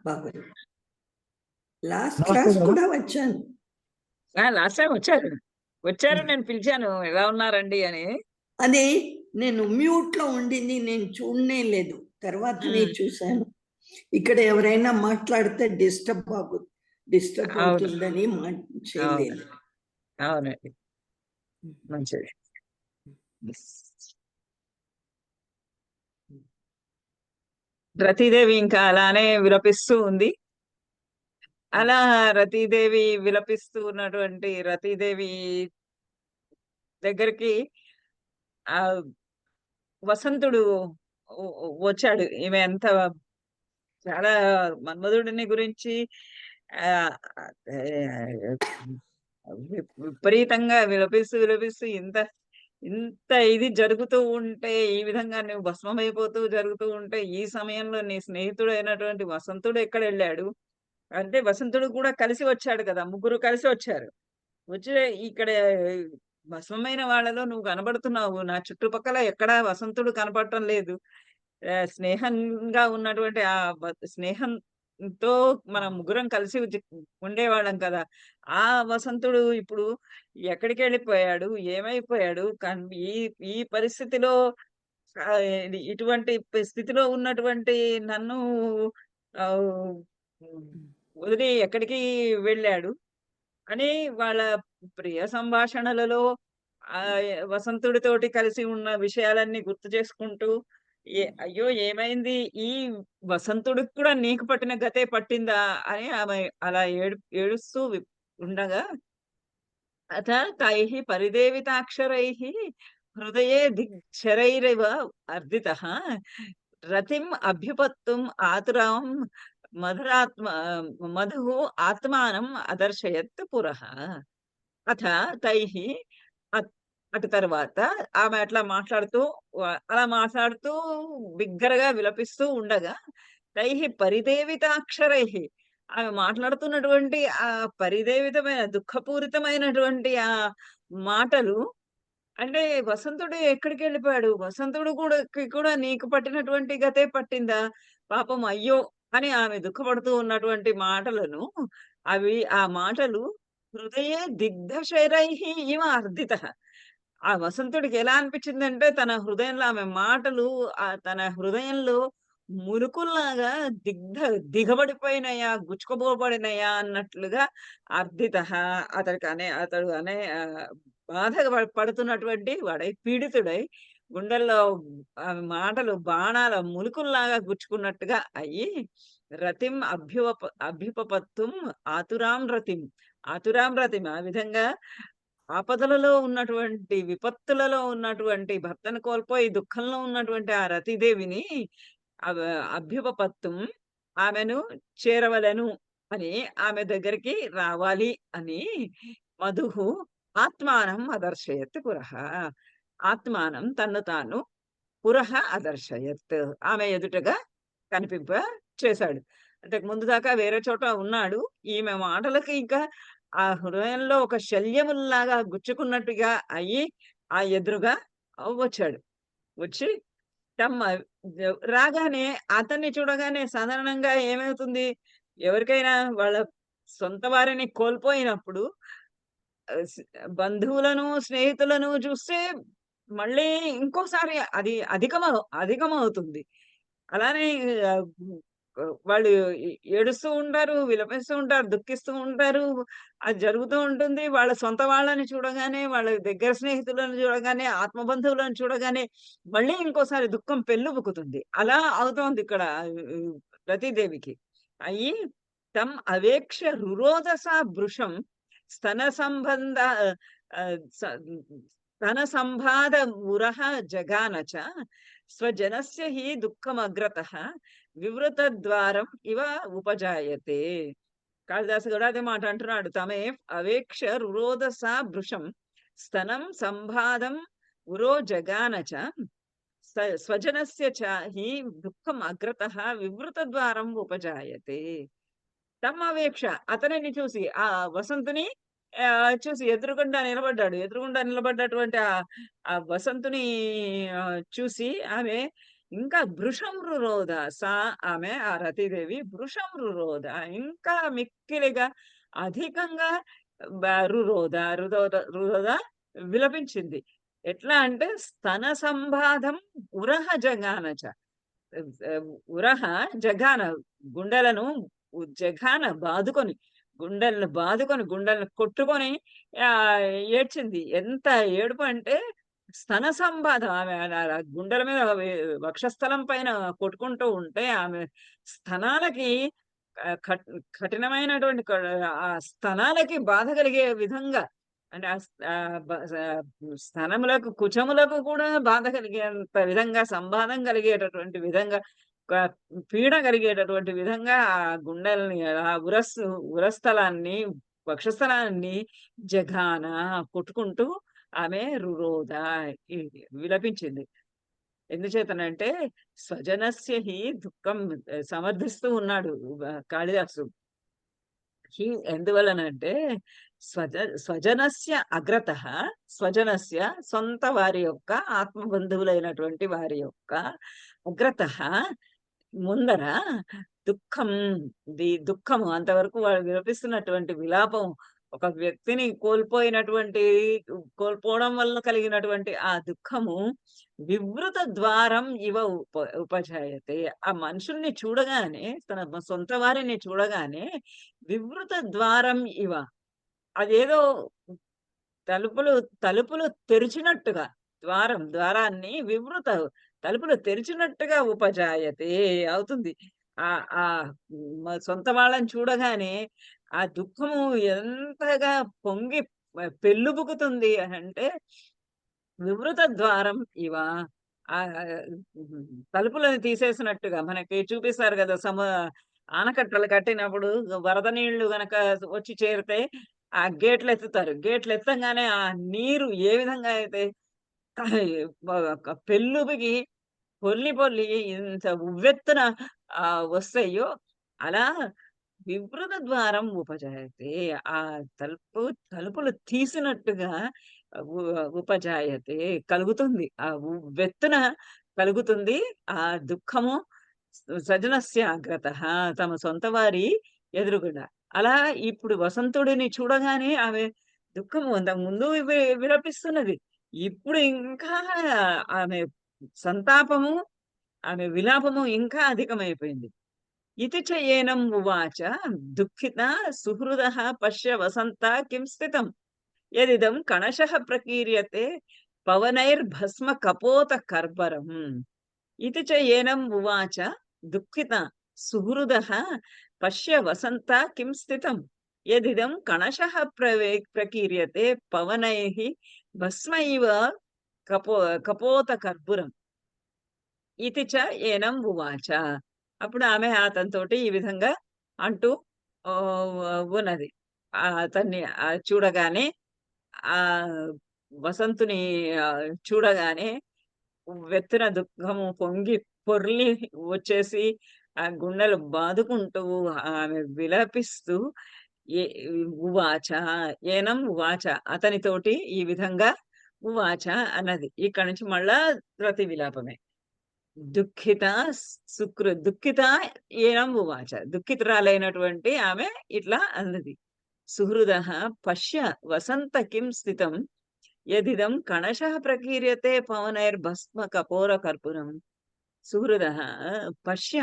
బాగోదు. లాస్ట్ నమస్తే class madam. కూడా వచ్చాను. లాస్ట్ టైం వచ్చారు. నేను పిలిచాను, ఎలా ఉన్నారండి అని. అది నేను మ్యూట్‌లో ఉండింది. నేను చూడనే లేదు. తర్వాతనే చూశాను. ఇక్కడ ఎవరైనా మాట్లాడితే డిస్టర్బ్ అవును, అవుతుందని చేయలేదు. అవునండి. మంచిది. రతీదేవి ఇంకా అలానే విలపిస్తూ ఉంది. అలా రతీదేవి విలపిస్తూ ఉన్నటువంటి రతీదేవి దగ్గరికి ఆ వసంతుడు వచ్చాడు. ఈమె ఎంత చాలా మన్మధుడిని గురించి ఆ విపరీతంగా విలపిస్తూ విలపిస్తూ ఇంత ఇంత ఇది జరుగుతూ ఉంటే, ఈ విధంగా నువ్వు భస్మమైపోతూ జరుగుతూ ఉంటే, ఈ సమయంలో నీ స్నేహితుడైనటువంటి వసంతుడు ఎక్కడెళ్ళాడు అంటే, వసంతుడు కూడా కలిసి వచ్చాడు కదా, ముగ్గురు కలిసి వచ్చారు. వచ్చి ఇక్కడ భస్మమైన వాళ్ళలో నువ్వు కనబడుతున్నావు, నా చుట్టుపక్కల ఎక్కడా వసంతుడు కనపడటం లేదు. స్నేహంగా ఉన్నటువంటి ఆ స్నేహంతో మనం ముగ్గురం కలిసి ఉండేవాళ్ళం కదా! ఆ వసంతుడు ఇప్పుడు ఎక్కడికెళ్ళిపోయాడు? ఏమైపోయాడు? ఈ ఈ పరిస్థితిలో ఇటువంటి స్థితిలో ఉన్నటువంటి నన్ను ఆహ్, వదిలి ఎక్కడికి వెళ్ళాడు? అని వాళ్ళ ప్రియ సంభాషణలలో వసంతుడితోటి కలిసి ఉన్న విషయాలన్నీ గుర్తు చేసుకుంటూ, అయ్యో! ఏమైంది? ఈ వసంతుడికి కూడా నీకు పట్టిన గతే పట్టిందా? అని ఆమె అలా ఏడుస్తూ ఉండగా, అథ తైః పరిదేవితాక్షరైః హృదయే దిగ్శరైరివ అర్దితః రతిం అభ్యుపత్తుం ఆతురాం మధురాత్మ మధుః ఆత్మానం అదర్శయత్ పురః. అథ తైః అటు తర్వాత ఆమె అట్లా మాట్లాడుతూ అలా మాట్లాడుతూ బిగ్గరగా విలపిస్తూ ఉండగా, తైః పరిదేవితాక్షరైః ఆమె మాట్లాడుతున్నటువంటి ఆ పరిదేవితమైన దుఃఖపూరితమైనటువంటి ఆ మాటలు అంటే, వసంతుడు ఎక్కడికెళ్ళిపోయాడు? వసంతుడు కూడా నీకు పట్టినటువంటి గతే పట్టిందా? పాపం అయ్యో! అని ఆమె దుఃఖపడుతూ ఉన్నటువంటి మాటలను, ఆ మాటలు హృదయే దిగ్ధశరైః ఇవ అర్దితః. ఆ వసంతుడికి ఎలా అనిపించిందంటే, తన హృదయంలో ఆమె మాటలు తన హృదయంలో ములుకుల్లాగా దిగబడిపోయినయా, గుచ్చుకుపోబడినయా అన్నట్లుగా అర్దితః. అతడు బాధ పడుతున్నటువంటి వాడై, పీడితుడై, గుండెల్లో మాటలు బాణాల ములుకుల్లాగా గుచ్చుకున్నట్టుగా అయ్యి, రతిం అభ్యుపపత్తుం ఆతురాం రతిం. ఆతురాం రతిం ఆ విధంగా ఆపదలలో ఉన్నటువంటి, విపత్తులలో ఉన్నటువంటి భర్తను కోల్పోయి దుఃఖంలో ఉన్నటువంటి ఆ రతిదేవిని అవ అభ్యుపపత్తుం ఆమెను చేరవలెను అని, ఆమె దగ్గరికి రావాలి అని మధుః ఆత్మానం అదర్శయత్ పురః. ఆత్మానం తన్ను తాను పురః అదర్శయత్ ఆమె ఎదుటగా కనిపింప చేశాడు. అంతకు ముందు దాకా వేరే చోట ఉన్నాడు. ఈమె మాటలకి ఇంకా ఆ హృదయంలో ఒక శల్యముల్లాగా గుచ్చుకున్నట్టుగా అయ్యి, ఆ ఎదురుగా వచ్చాడు. వచ్చి తమ్మ రాగానే అతన్ని చూడగానే సాధారణంగా ఏమవుతుంది? ఎవరికైనా వాళ్ళ సొంత వారిని కోల్పోయినప్పుడు బంధువులను, స్నేహితులను చూస్తే మళ్ళీ ఇంకోసారి అది అధికమవుతుంది. అలానే ఆహ్, వాళ్ళు ఏడుస్తూ ఉంటారు, విలపిస్తూ ఉంటారు, దుఃఖిస్తూ ఉంటారు. అది జరుగుతూ ఉంటుంది. వాళ్ళ సొంత వాళ్ళని చూడగానే, వాళ్ళ దగ్గర స్నేహితులను చూడగానే, ఆత్మబంధువులను చూడగానే మళ్ళీ ఇంకోసారి దుఃఖం పెల్లుబుకుతుంది. అలా అవుతోంది ఇక్కడ రతీదేవికి. అయి తం అవేక్ష రురోదస భృశం స్తన సంబంధ స్తన సంబాధ మురః జగాన చ స్వజనస్య హి దుఃఖమగ్రతః వివృత ద్వారం ఇవ ఉపజాయతే. కాళిదాసు కూడా అదే మాట అంటున్నాడు. తమే అవేక్ష రురోదస భృశం స్తనం సంబాధం ఉరో జగాన చ స్వజనస్య చ హి దుఃఖం అగ్రతః వివృత ద్వారం ఉపజాయతే. తమ్మవేక్ష అతనిని చూసి ఆ వసంతుని చూసి ఎదురుగుండా నిలబడ్డాడు. ఎదురుగుండా నిలబడ్డటువంటి ఆ వసంతుని చూసి ఆమె ఇంకా భృశం రురోధ. ఆమె ఆ రతీదేవి భృశం రురోధ. ఇంకా మిక్కిలిగా అధికంగా రురోధ విలపించింది. ఎట్లా అంటే స్తన సంబాధం ఉరహ జగానచ. ఉరహ జఘాన, గుండెలను జఘాన బాదుకొని, గుండెలను కొట్టుకొని ఏడ్చింది. ఎంత ఏడుపు అంటే స్తన సంబాధం. ఆమె గుండెల మీద వక్షస్థలం పైన కొట్టుకుంటూ ఉంటే ఆమె స్తనాలకి కఠినమైనటువంటి ఆ స్తనాలకి బాధ కలిగే విధంగా, అంటే స్తనములకు కుచములకు కూడా బాధ కలిగేంత విధంగా, సంబాధం కలిగేటటువంటి విధంగా, ఒక పీడ కలిగేటటువంటి విధంగా ఆ గుండెల్ని, ఆ ఉరస్థలాన్ని, వక్షస్థలాన్ని జఘాన కొట్టుకుంటూ ఆమె రురోధ ఈ విలపించింది. ఎందుచేతనంటే స్వజనస్య హి దుఃఖం సమర్థిస్తూ ఉన్నాడు కాళిదాసు. ఎందువలనంటే స్వజనస్య అగ్రతః, స్వజనస్య సొంత వారి యొక్క ఆత్మబంధువులైనటువంటి వారి యొక్క అగ్రతః ముందర దుఃఖము అంతవరకు వాళ్ళు విలపిస్తున్నటువంటి విలాపం, ఒక వ్యక్తిని కోల్పోవడం వల్ల కలిగినటువంటి ఆ దుఃఖము వివృత ద్వారం ఇవ ఉపజాయతే. ఆ మనుషుల్ని చూడగానే, తన సొంత వారిని చూడగానే వివృత ద్వారం ఇవ, అదేదో తలుపులు తలుపులు తెరిచినట్టుగా, ద్వారాన్ని తలుపులు తెరిచినట్టుగా ఉపజాయతే అవుతుంది. ఆ ఆ సొంత వాళ్ళని చూడగానే ఆ దుఃఖము ఎంతగా పొంగి పెళ్ళుబుకుతుంది అంటే, వివృత ద్వారం ఇవ, ఆ తలుపులను తీసేసినట్టుగా మనకి చూపిస్తారు కదా. ఆనకట్టలు కట్టినప్పుడు వరద నీళ్లు గనక వచ్చి చేరితే ఆ గేట్లు ఎత్తుతారు. గేట్లు ఎత్తంగానే ఆ నీరు ఏ విధంగా అయితే పెళ్ళుబికి పొర్లి పొర్లి ఇంత ఉవ్వెత్తున వస్తాయో, అలా వివృత ద్వారం ఉపజాయతే. ఆ తలుపులు తీసినట్టుగా ఉపజాయతే కలుగుతుంది. ఆ ఉవ్వెత్తున కలుగుతుంది ఆ దుఃఖము సజనస్య అగ్రతః, తమ సొంత వారి ఎదురుగుండా. అలా ఇప్పుడు వసంతుడిని చూడగానే ఆమె దుఃఖము అంతకు ముందు విలపిస్తున్నది. ఇప్పుడు ఇంకా ఆమె సంతాపము, ఆమె విలాపము ఇంకా అధికమైపోయింది. ఇతి చ ఏనం ఉవాచ దుఃఖిత సుహృదః పశ్య వసంత కిం స్థితం యదిదం కణశః ప్రకీర్యతే పవనైర్భస్మ కపోత కర్బరం. ఇతి చ ఏనం ఉవాచ దుఃఖిత సుహృదః పశ్య వసంత కిం స్థితం యదిదం కణశః ప్రకీర్యతే పవనైః భస్మ ఇవ కపోత కర్బురం. ఇతి చ ఏనం ఉవాచ. అప్పుడు ఆమె అతనితోటి ఈ విధంగా అంటూ ఉన్నది. అతన్ని చూడగానే, ఆ వసంతుని చూడగానే వెత్తున దుఃఖము పొంగి పొర్లి వచ్చేసి ఆ గుండెలు బాదుకుంటూ ఆమె విలపిస్తూ ఉవాచ, ఏనం ఉవాచ, అతనితోటి ఈ విధంగా ఉవాచ అన్నది. ఇక్కడ నుంచి మళ్ళా ప్రతి విలాపమే. దుఃఖిత దుఃఖిత ఏనం ఉవాచ, దుఃఖితురాలైనటువంటి ఆమె ఇట్లా అన్నది. సుహృదః పశ్య వసంత కిం స్థితం యదిదం కణశః ప్రకీర్యతే పవనైర్భస్మ కపోర కర్పూరం. సుహృదః పశ్య,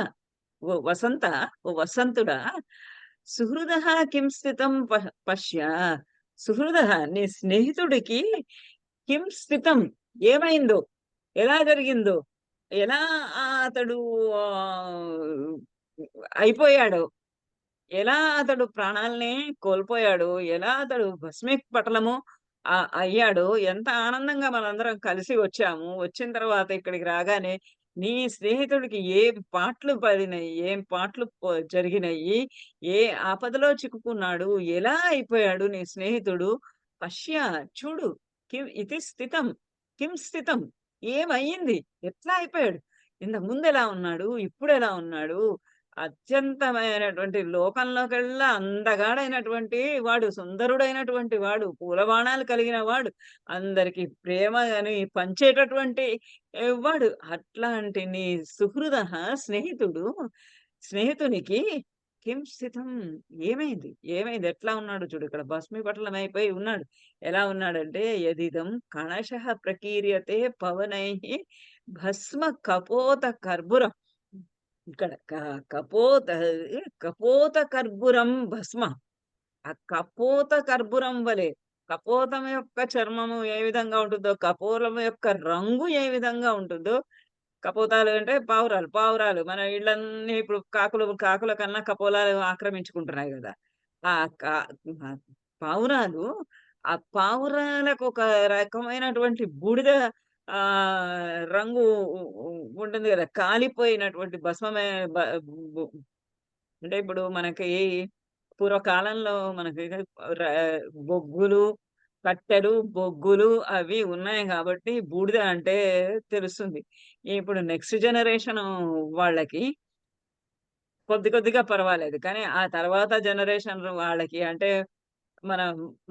ఓ వసంత, ఓ వసంతుడా, సుహృదః కిం స్థితం పశ్య. సుహృదః నీ స్నేహితుడికి కిం స్థితం ఏమైందో, ఎలా జరిగిందో, ఎలా అతడు అయిపోయాడో, ఎలా అతడు ప్రాణాల్ని కోల్పోయాడో, ఎలా అతడు భస్మీపటలము అయ్యాడో, ఎంత ఆనందంగా మనందరం కలిసి వచ్చాము. వచ్చిన తర్వాత ఇక్కడికి రాగానే నీ స్నేహితుడికి ఏం పాట్లు పడినాయి, ఏం పాట్లు జరిగినాయి, ఏ ఆపదలో చిక్కుకున్నాడు, ఎలా అయిపోయాడు నీ స్నేహితుడు. పశ్య చూడు, ఇతి స్థితం, కిం స్థితం ఏమయ్యింది, ఎట్లా అయిపోయాడు, ఇంతకు ముందు ఎలా ఉన్నాడు, ఇప్పుడు ఎలా ఉన్నాడు, అత్యంతమైనటువంటి లోకంలోకెల్లా అందగాడైనటువంటి వాడు, సుందరుడైనటువంటి వాడు, పూలబాణాలు కలిగిన వాడు, అందరికి ప్రేమని పంచేటటువంటి వాడు. అట్లాంటి నీ సుహృదః స్నేహితుడు, స్నేహితునికి కిం స్థితం, ఏమైంది? ఏమైంది? ఎట్లా ఉన్నాడు చూడు, ఇక్కడ భస్మీపటలమైపోయి ఉన్నాడు. ఎలా ఉన్నాడంటే, యదిదం కణశః ప్రకీర్యతే పవనైః భస్మ కపోత కర్బురం. ఇక్కడ కపోత కర్బూరం భస్మ. ఆ కపోత కర్బూరం వలె, కపోతం యొక్క చర్మము ఏ విధంగా ఉంటుందో, కపోలం యొక్క రంగు ఏ విధంగా ఉంటుందో, కపోతాలు అంటే పావురాలు. పావురాలు మన ఇళ్ళన్నీ ఇప్పుడు కాకుల కన్నా కపోలాలు ఆక్రమించుకుంటున్నాయి గదా! ఆ కా ఆ పావురాలు, ఆ పావురాలకు ఒక రకమైనటువంటి బూడిద రంగు ఉంటుంది గదా! కాలిపోయినటువంటి భస్మమే బ బు అంటే ఇప్పుడు మనకి పూర్వకాలంలో మనకి ర బొగ్గులు, కట్టెలు, బొగ్గులు అవి ఉన్నాయి గాబట్టి బూడిద అంటే తెలుస్తుంది. ఇప్పుడు నెక్స్ట్ జనరేషను వాళ్ళకి కొద్దిగా పర్వాలేదు. కానీ ఆ తర్వాత జనరేషన్ వాళ్ళకి అంటే మన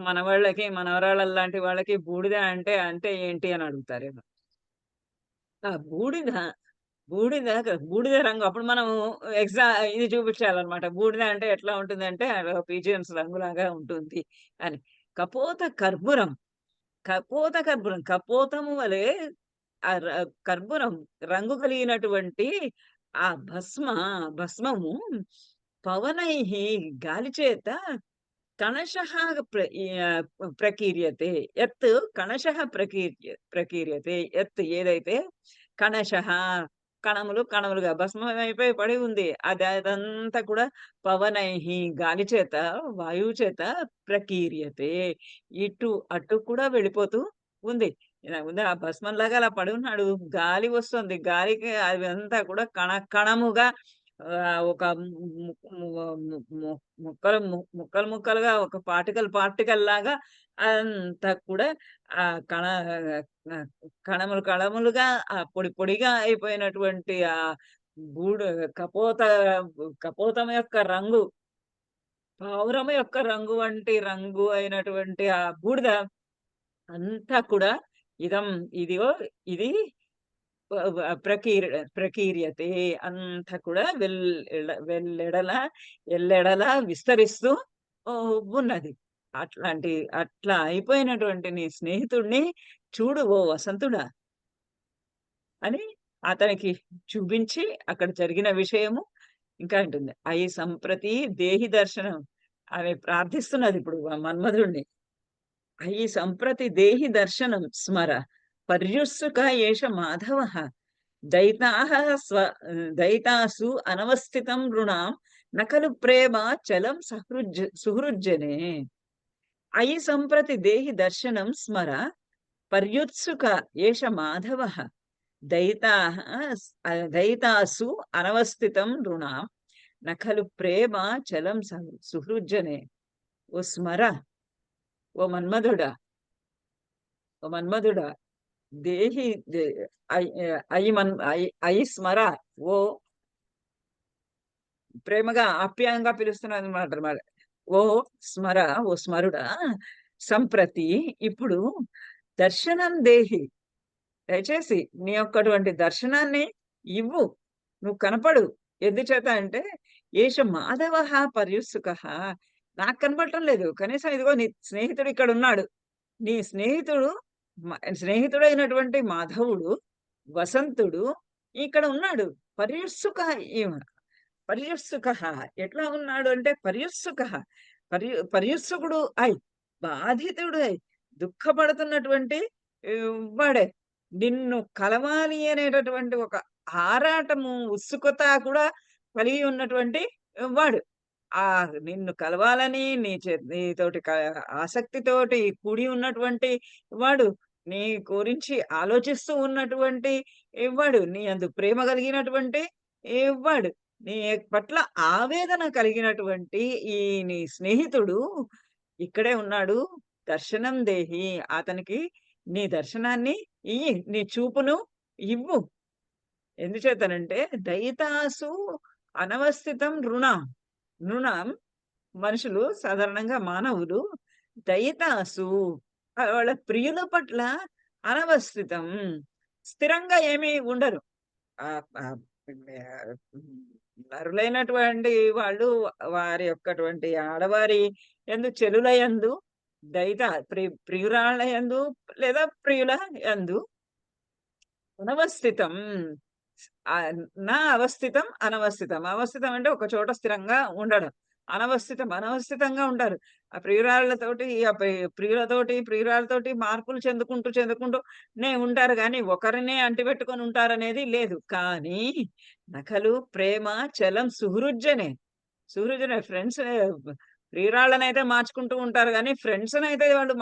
మనవాళ్ళకి, మనవరాళ్ళలాంటి వాళ్ళకి బూడిద అంటే, అంటే ఏంటి అని అడుగుతారేమో. ఆ బూడిద బూడిద రంగు అప్పుడు మనము ఇది చూపించాలన్నమాట. బూడిద అంటే ఎట్లా ఉంటుందంటే పీజియన్స్ రంగులాగా ఉంటుంది అని. కపోత కర్పూరం, కపోతము వలె ఆ కర్పూరం రంగు కలిగినటువంటి ఆ భస్మము పవనైః గాలి చేత కణశః ప్రకీర్యతే. యత్ కణశః ప్రకీర్యతే. యత్ ఏదైతే కణశః కణములుగా భస్మమైపోయి పడి ఉంది. అదంతా కూడా పవనైః గాలి చేత, వాయువు చేత ప్రకీర్యతే. అటు కూడా వెళ్ళిపోతూ ఉంది. ఇలా ఉంది. ఆ భస్మంలాగా అలా పడి ఉన్నాడు. గాలి వస్తుంది. గాలికి అదంతా కూడా కణముగా ఒక ము ము ము ము ముక్కలుగా ఒక పార్టికల్‌లాగా అదంతా కూడా కణ ఆహ్, కణములుగా పొడిగా అయిపోయినటువంటి బూడు కపోత కపోతం యొక్క రంగు, పావురం యొక్క రంగు వంటి రంగు అయినటువంటి ఆ బూడిద అంతా కూడా ఇదం ఇదిగో ఇది వ వ ప్రకీర్యతే, అంతా కూడా ఎల్లెడలా విస్తరిస్తూ ఉన్నది. అట్లాంటి అట్లా అయిపోయినటువంటి నీ స్నేహితుడిని చూడు ఓ వసంతుడా అని అతనికి చూపించి అక్కడ జరిగిన విషయము ఇంకా అంటుంది. అయి సంప్రతి దేహి దర్శనం. ఆమె ప్రార్థిస్తున్నది ఇప్పుడు మన్మధుడిని. అయి సంప్రతి దేహి దర్శనం స్మర పర్యుత్సుక ఏష మాధవః దయితాః దయితాసు అనవస్థితం నృణాం న ఖలు ప్రేమ చలం సుహృజ్జనే. అయి సంప్రతి దేహి దర్శనం స్మర పర్యుత్సుక ఏష మాధవః దయితాః దయితాసు అనవస్థితం నృణాం న ఖలు ప్రేమ చలం సుహృజ్జనే. ఓ స్మర, ఓ మన్మధుడా, ఓ మన్మధుడా, దేహి దే అయి స్మర, ఓ ప్రేమగా ఆప్యాయంగా పిలుస్తున్నదనమాట మరి. ఓ స్మర, ఓ స్మరుడా, సంప్రతి ఇప్పుడు దర్శనం దేహి, దయచేసి నీ యొక్కటువంటి దర్శనాన్ని ఇవ్వు. నువ్వు కనపడు. ఎందుచేత అంటే ఏష మాధవః పర్యుత్సుకః, నాకు కనపడటం లేదు. కనీసం ఇదిగో నీ స్నేహితుడు ఇక్కడున్నాడు. నీ స్నేహితుడైనటువంటి మాధవుడు, వసంతుడు ఇక్కడ ఉన్నాడు. పర్యుత్సుక ఈమ పర్యుత్సుకః ఎట్లా ఉన్నాడు అంటే పర్యుత్సుకః పర్యుత్సుకుడు బాధితుడై దుఃఖపడుతున్నటువంటి వాడే. నిన్ను కలవాలి అనేటటువంటి ఒక ఆరాటము, ఉత్సుకత కూడా కలిగి ఉన్నటువంటి వాడు. నిన్ను కలవాలని నీతోటి ఆసక్తితోటి కూడి ఉన్నటువంటి వాడు. నీ గురించి ఆలోచిస్తూ ఉన్నటువంటి వాడు. నీ యందు ప్రేమ కలిగినటువంటి వాడు. నీ పట్ల ఆవేదన కలిగినటువంటి ఈ నీ స్నేహితుడు ఇక్కడే ఉన్నాడు. దర్శనం దేహి. అతనికి నీ దర్శనాన్ని నీ చూపును ఇవ్వు. ఎందుచేతనంటే దయితాసు అనవస్థితం నృణాం. నృణాం మనుషులు సాధారణంగా మానవులు దయితాసు వాళ్ళ ప్రియుల పట్ల అనవస్థితం స్థిరంగా ఏమీ ఉండరు. ఆహ్, ఆహ్, ఆహ్, నరులైనటువంటి వాళ్ళు వారి యొక్కటువంటి ఆడవారి యందు చెలుల యందు దయిత ప్రియురాళ్ళ యందు లేదా ప్రియుల యందు అనవస్థితం. నా అవస్థితం, అనవస్థితం. అవస్థితం అంటే ఒక చోట స్థిరంగా ఉండడం. అనవస్థితంగా ఉంటారు. ఆ ప్రియురాళ్ళతోటి, ఆ ప్రియురాలతోటి మార్పులు చెందుకుంటూ ఉంటారు గానీ, ఒకరినే అంటిపెట్టుకొని ఉంటారనేది లేదు. కానీ నకలు, ప్రేమ, చలం సుహృజ్యనే. సుహృజనే ఫ్రెండ్స్ ప్రియురాళ్ళనైతే మార్చుకుంటూ ఉంటారు గానీ, ఫ్రెండ్స్‌నైతే వాళ్ళు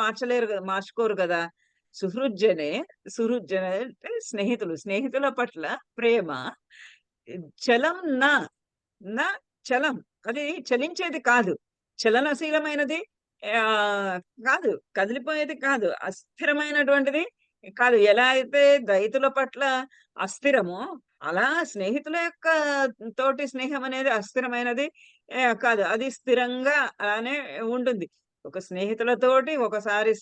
మార్చుకోరు గదా! సుహృజ్యనే సుహృజ్యనే అంటే స్నేహితులు. స్నేహితుల పట్ల ప్రేమ చలం నా, నా చలం. అది చలించేది కాదు. చలనశీలమైనది ఆహ్, కాదు. కదిలిపోయేది కాదు. అస్థిరమైనటువంటిది కాదు. ఎలా అయితే దైతుల పట్ల అస్థిరమో, అలా స్నేహితుల యొక్క తోటి స్నేహం అనేది అస్థిరమైనది కాదు. అది స్థిరంగా అలానే ఉంటుంది. ఒక స్నేహితులతోటి ఒకసారి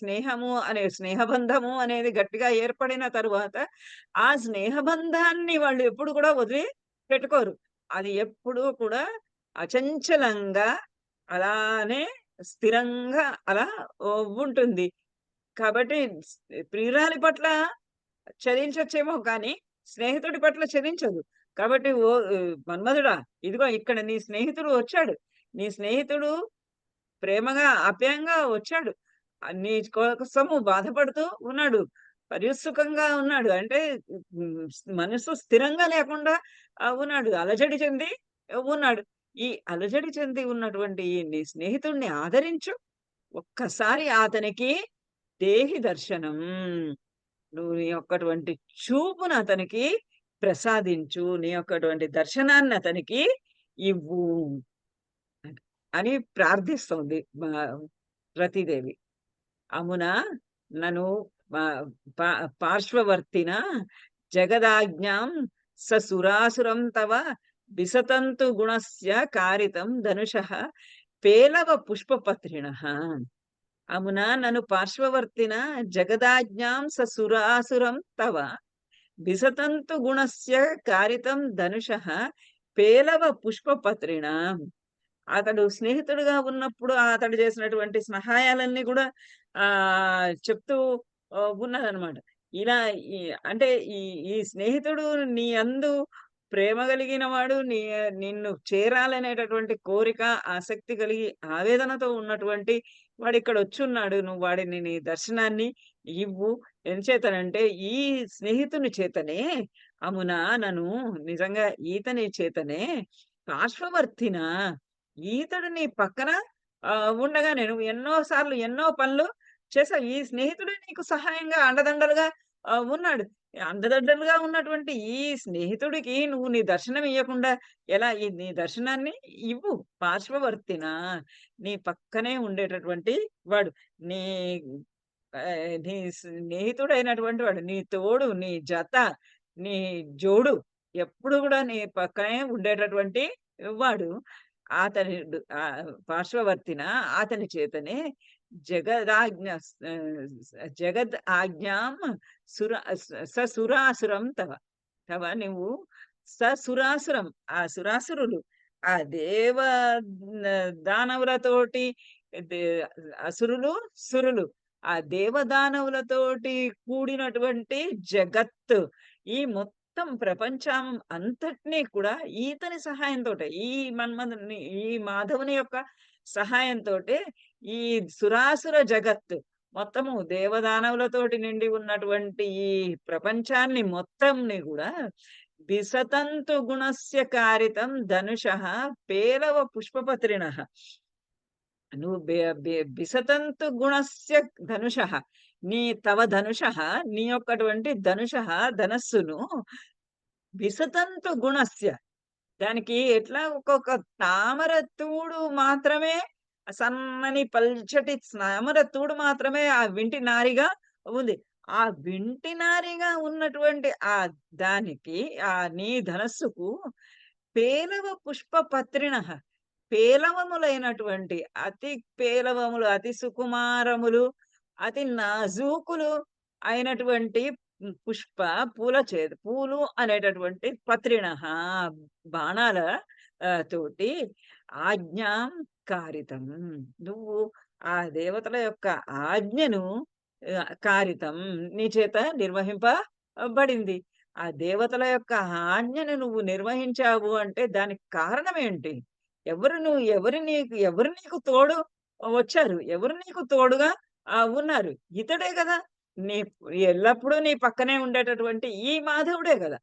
స్నేహబంధము అనేది గట్టిగా ఏర్పడిన తరువాత, ఆ స్నేహబంధాన్ని వాళ్ళు ఎప్పుడు కూడా వదిలి పెట్టుకోరు. అది ఎప్పుడూ కూడా అచంచలంగా అలానే స్థిరంగా అలా ఉంటుంది. కాబట్టి ప్రియురాలి పట్ల చలించొచ్చేమో కానీ, స్నేహితుడి పట్ల చలించదు. కాబట్టి మన్మధుడా! ఇదిగో ఇక్కడ నీ స్నేహితుడు వచ్చాడు. నీ స్నేహితుడు ప్రేమగా, ఆప్యాయంగా వచ్చాడు. నీ కోసము బాధపడుతూ ఉన్నాడు. పర్యుత్సుకంగా ఉన్నాడు. అంటే హ్మ్, మనసు స్థిరంగా లేకుండా ఉన్నాడు. అలజడి చెంది ఉన్నాడు. ఈ అలజడి చెంది ఉన్నటువంటి ఈ నీ స్నేహితుడిని ఆదరించు. ఒక్కసారి అతనికి దేహి దర్శనం. నువ్వు నీ యొక్కటువంటి చూపును అతనికి ప్రసాదించు. నీ యొక్కటువంటి దర్శనాన్ని అతనికి ఇవ్వు అని ప్రార్థిస్తోంది రతీదేవి. అమునా నను పా పా పార్శ్వవర్తిన జగదాజ్ఞాం ససురాసురం తవ విసతంతు గుణస్య కారితం ధనుషః పేలవ పుష్పపత్రిణః. అమునా నను పార్శ్వవర్తిన జగదాజ్ఞాం ససురాసురం తవ విసతంతు గుణస్య కారితం ధనుషః పేలవ పుష్పపత్రిణాం. అతడు స్నేహితుడుగా ఉన్నప్పుడు అతడు చేసినటువంటి సహాయాలన్నీ కూడా చెప్తూ ఉన్నదనమాట. ఇలా ఈ అంటే ఈ ఈ స్నేహితుడు నీ యందు ప్రేమ కలిగిన వాడు, నిన్ను చేరాలనేటటువంటి కోరిక, ఆసక్తి కలిగి ఆవేదనతో ఉన్నటువంటి వాడిక్కడొచ్చున్నాడు. నువ్వు వాడిని నీ దర్శనాన్ని ఇవ్వు. ఎంచేతనంటే ఈ స్నేహితుని చేతనే అమునా నను నిజంగా ఈతని చేతనే పార్శ్వవర్తిన ఈతడు నీ పక్కన ఉండగానే నువ్వు ఎన్నో సార్లు ఎన్నో పనులు చేసావు. ఈ స్నేహితుడే నీకు సహాయంగా అండదండలుగా ఉన్నాడు. అండదండలుగా ఉన్నటువంటి ఈ స్నేహితుడికి నువ్వు నీ దర్శనం ఇయ్యకుండా ఎలా? నీ దర్శనాన్ని ఇవ్వు. పార్శ్వవర్తిన నీ పక్కనే ఉండేటటువంటి వాడు. నీ నీ స్నేహితుడైనటువంటి వాడు. నీ తోడు, నీ జత, నీ జోడు ఎప్పుడు గూడా నీ పక్కనే ఉండేటటువంటి వాడు. పార్శ్వవర్తిన అతని చేతనే జగదాజ్ఞ జగద్ ఆజ్ఞాం సుర ససురాసురం తవ. నువ్వు ససురాసురం ఆ సురాసురులు ఆ దానవులతోటి దే అసురులు, సురులు ఆ దేవదానవులతోటి కూడినటువంటి జగత్తు ఈ మొత్తం ప్రపంచం అంతటిని కూడా ఈతని సహాయంతోటే ఈ మాధవుని యొక్క సహాయంతోటే ఈ సురాసుర జగత్తు మొత్తము దేవదానవులతోటి నిండి ఉన్నటువంటి ఈ ప్రపంచాన్ని మొత్తంని కూడా విసతంతు గుణస్య కారితం ధనుషః పేలవ పుష్పపత్రిణః. నువ్వు విసతంతు గుణస్య ధనుషః తవ ధనుషః నీ యొక్కటువంటి ధనుషః ధనస్సును విసతంతు గుణస్య దానికి ఎట్లా ఒక్కొక్క తామర తూడు మాత్రమే సన్నని పల్చటి తామర తూడు మాత్రమే ఆ వింటి నారిగా ఉంది. ఆ వింటి నారిగా ఉన్నటువంటి దానికి నీ ధనస్సుకు పేలవ పుష్పపత్రిణ పేలవములైనటువంటి అతి పేలవములు, అతి సుకుమారములు, అతి నాజూకులు అయినటువంటి పుష్ప పూలు అనేటటువంటి పత్రిణః బాణాల తోటి ఆజ్ఞాం కారితం. నువ్వు ఆ దేవతల యొక్క ఆజ్ఞను కారితం నీ చేత నిర్వహింపబడింది. ఆ దేవతల యొక్క ఆజ్ఞను నువ్వు నిర్వహించావు అంటే దానికి కారణం ఏంటి? ఎవరు నీకు తోడు వచ్చారు? ఎవరు నీకు తోడుగా ఉన్నారు? ఇతడే గదా! నీ ఎల్లప్పుడూ నీ పక్కనే ఉండేటటువంటి ఈ మాధవుడే గదా!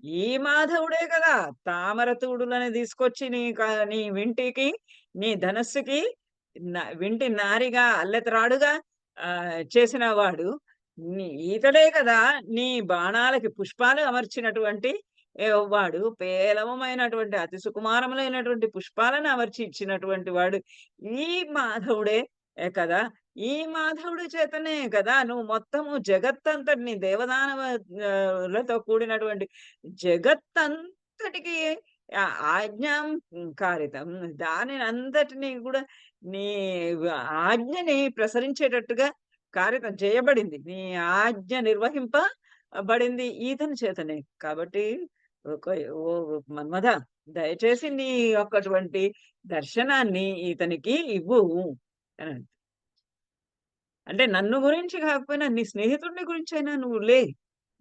ఈ మాధవుడే గదా! తామర తూడులని తీసుకొచ్చి నీ వింటికి, నీ ధనస్సుకి వింటి నారిగా అల్లెతరాడుగా చేసిన వాడు ఈతడే కదా నీ బాణాలకి పుష్పాలు అమర్చినటువంటి వాడు. పేలవమైనటువంటి అతి సుకుమారములైనటువంటి పుష్పాలను అమర్చి ఇచ్చినటువంటి వాడు ఈ మాధవుడే కదా! ఈ మాధవుడి చేతనే కదా నువ్వు మొత్తము జగత్తంతటిని లతో కూడినటువంటి జగత్తంతటికి ఆజ్ఞాం కారితం. దానినంతటిని కూడా నీ ఆజ్ఞని ప్రసరించేటట్టుగా కారితం చేయబడింది. నీ ఆజ్ఞ నిర్వహింపబడింది ఈతని చేతనే. కాబట్టి ఒక ఓ మన్మథ, దయచేసి నీ యొక్కటువంటి దర్శనాన్ని ఈతనికి ఇవ్వు అని. అంటే నన్ను గురించి కాకపోయినా నీ స్నేహితుడిని గురించైనా నువ్వు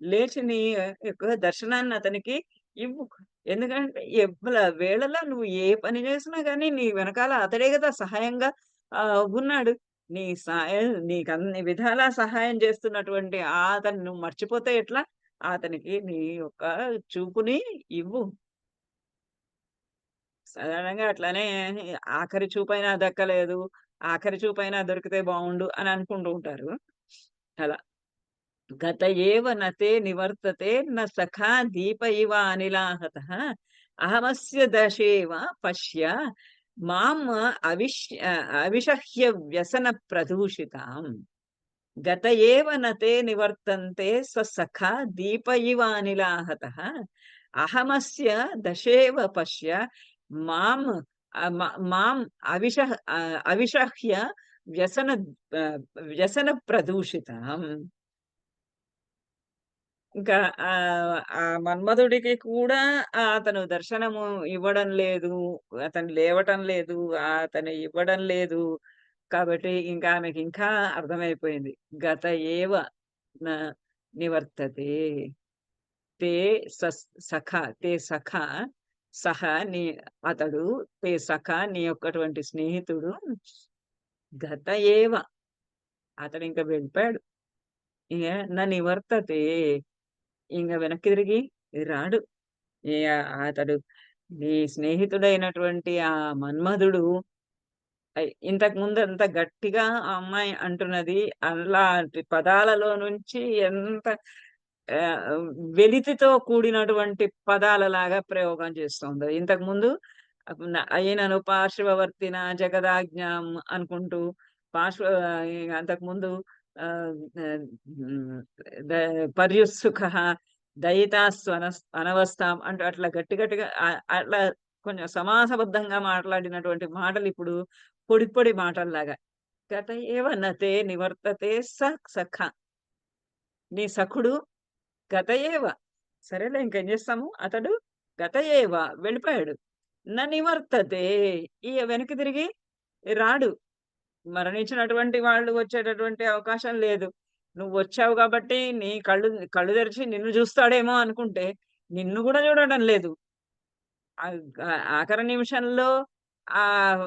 లేచి నీ యొక్క దర్శనాన్ని అతనికి ఇవ్వు. ఎందుకంటే వేళలా నువ్వు ఏ పని చేసినా గానీ నీ వెనకాల అతడే గదా సహాయంగా ఉన్నాడు. నీకన్ని విధాలా సహాయం చేస్తున్నటువంటి అతన్ని నువ్వు మర్చిపోతే ఎట్లా? అతనికి నీ యొక్క చూపుని ఇవ్వు. సాధారణంగా అట్లానే ఆఖరి చూపైనా దక్కలేదు, ఆఖరి చూపైనా దొరికితే బావుండు అని అనుకుంటూ ఉంటారు. అలా. గత ఏవ నతే నివర్తతే న సఖా దీప ఇవ అనిలాహతః అహమస్య దశేవ పశ్య మాం అవిషహ్య వ్యసన ప్రదూషితాం. గత ఏవ నతే నివర్తంతే సఖా దీప ఇవ అనిలాహతః అహమస్య దశేవ పశ్య మాం మాం అవిషహ్య వ్యసన వ్యసన ప్రదూషితాం. ఇంకా ఆ మన్మధుడికి కూడా అతను దర్శనము ఇవ్వడం లేదు. అతను లేవటం లేదు. అతను ఇవ్వడం లేదు. కాబట్టి ఇంకా ఆమెకింకా అర్థమైపోయింది. గత ఏవ న నివర్తతే. తే తే సఖ సహ నీ అతడు తే సఖ నీ యొక్కటువంటి స్నేహితుడు గత ఏవ అతడింక వెళ్ళిపోయాడు. ఇగ న నివర్తతే. ఇంగ వెనక్కి తిరిగి రాడు. ఇగ అతడు నీ స్నేహితుడైనటువంటి ఆ మన్మధుడు ఇంతకు ముందు ఎంత గట్టిగా ఆ అమ్మాయి అంటున్నది, అలాంటి పదాలలో నుంచి ఎంత వెలితితో కూడినటువంటి పదాలలాగా ప్రయోగం చేస్తోందో. ఇంతకు ముందు అయినను పార్శ్వవర్తిన జగదాజ్ఞాం అనుకుంటూ అంతకుముందు పర్యుత్సుకః దయితాస్సు అనవస్థాం అంటూ అట్లా గట్టిగా అట్లా కొంచెం సమాసబద్ధంగా మాట్లాడినటువంటి మాటలు ఇప్పుడు పొడి పొడి మాటల్లాగా. గత ఏవ నతే నివర్తతే సఖ. నీ సఖుడు గత ఏవ. సరేలే ఇంకేం చేస్తాము? అతడు గత ఏవ వెళ్ళిపోయాడు. న నివర్తతే. వెనక్కి తిరిగి రాడు. మరణించినటువంటి వాళ్ళు వచ్చేటటువంటి అవకాశం లేదు. నువ్వొచ్చావు కాబట్టి నీ కళ్ళు తెరిచి నిన్ను చూస్తాడేమో అనుకుంటే, నిన్ను గూడా చూడడం లేదు. ఆఖరి నిమిషంలో ఆహ్,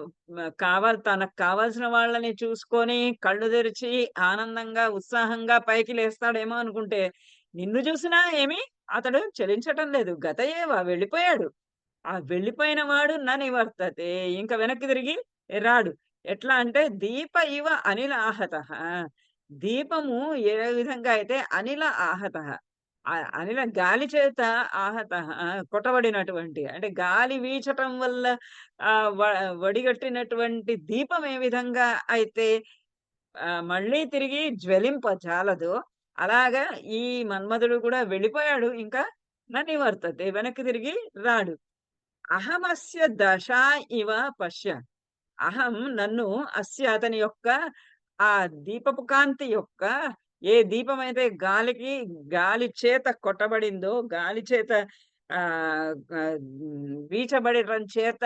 తనకు కావాల్సిన వాళ్ళని చూసుకొని కళ్ళు తెరిచి ఆనందంగా, ఉత్సాహంగా పైకి లేస్తాడేమో అనుకుంటే, నిన్ను చూసినా ఏమి అతడు చలించటం లేదు. గత ఏవ వెళ్ళిపోయాడు. ఆ వెళ్ళిపోయిన వాడు న నివర్తతే. ఇంక వెనక్కి తిరిగి రాడు. ఎట్లా అంటే దీప ఇవ అనిల ఆహతః. దీపము ఏ విధంగా అయితే అనిల ఆహతః. అనిల గాలి చేత ఆహతః కొట్టబడినటువంటి అంటే గాలి వీచటం వల్ల వడిగట్టినటువంటి దీపం ఏ విధంగా అయితే మళ్ళీ తిరిగి జ్వలింపజాలదో అలాగా ఈ మన్మధుడు కూడా వెళ్ళిపోయాడు. ఇంకా న నివర్తతే. వెనక్కి తిరిగి రాడు. అహమస్య దశ ఇవ పశ్య. అహం నన్ను అస్య అతని యొక్క ఆ దీపపు కాంతి యొక్క ఏ దీపమైతే గాలి చేత కొట్టబడిందో, గాలి చేత వీచబడటం చేత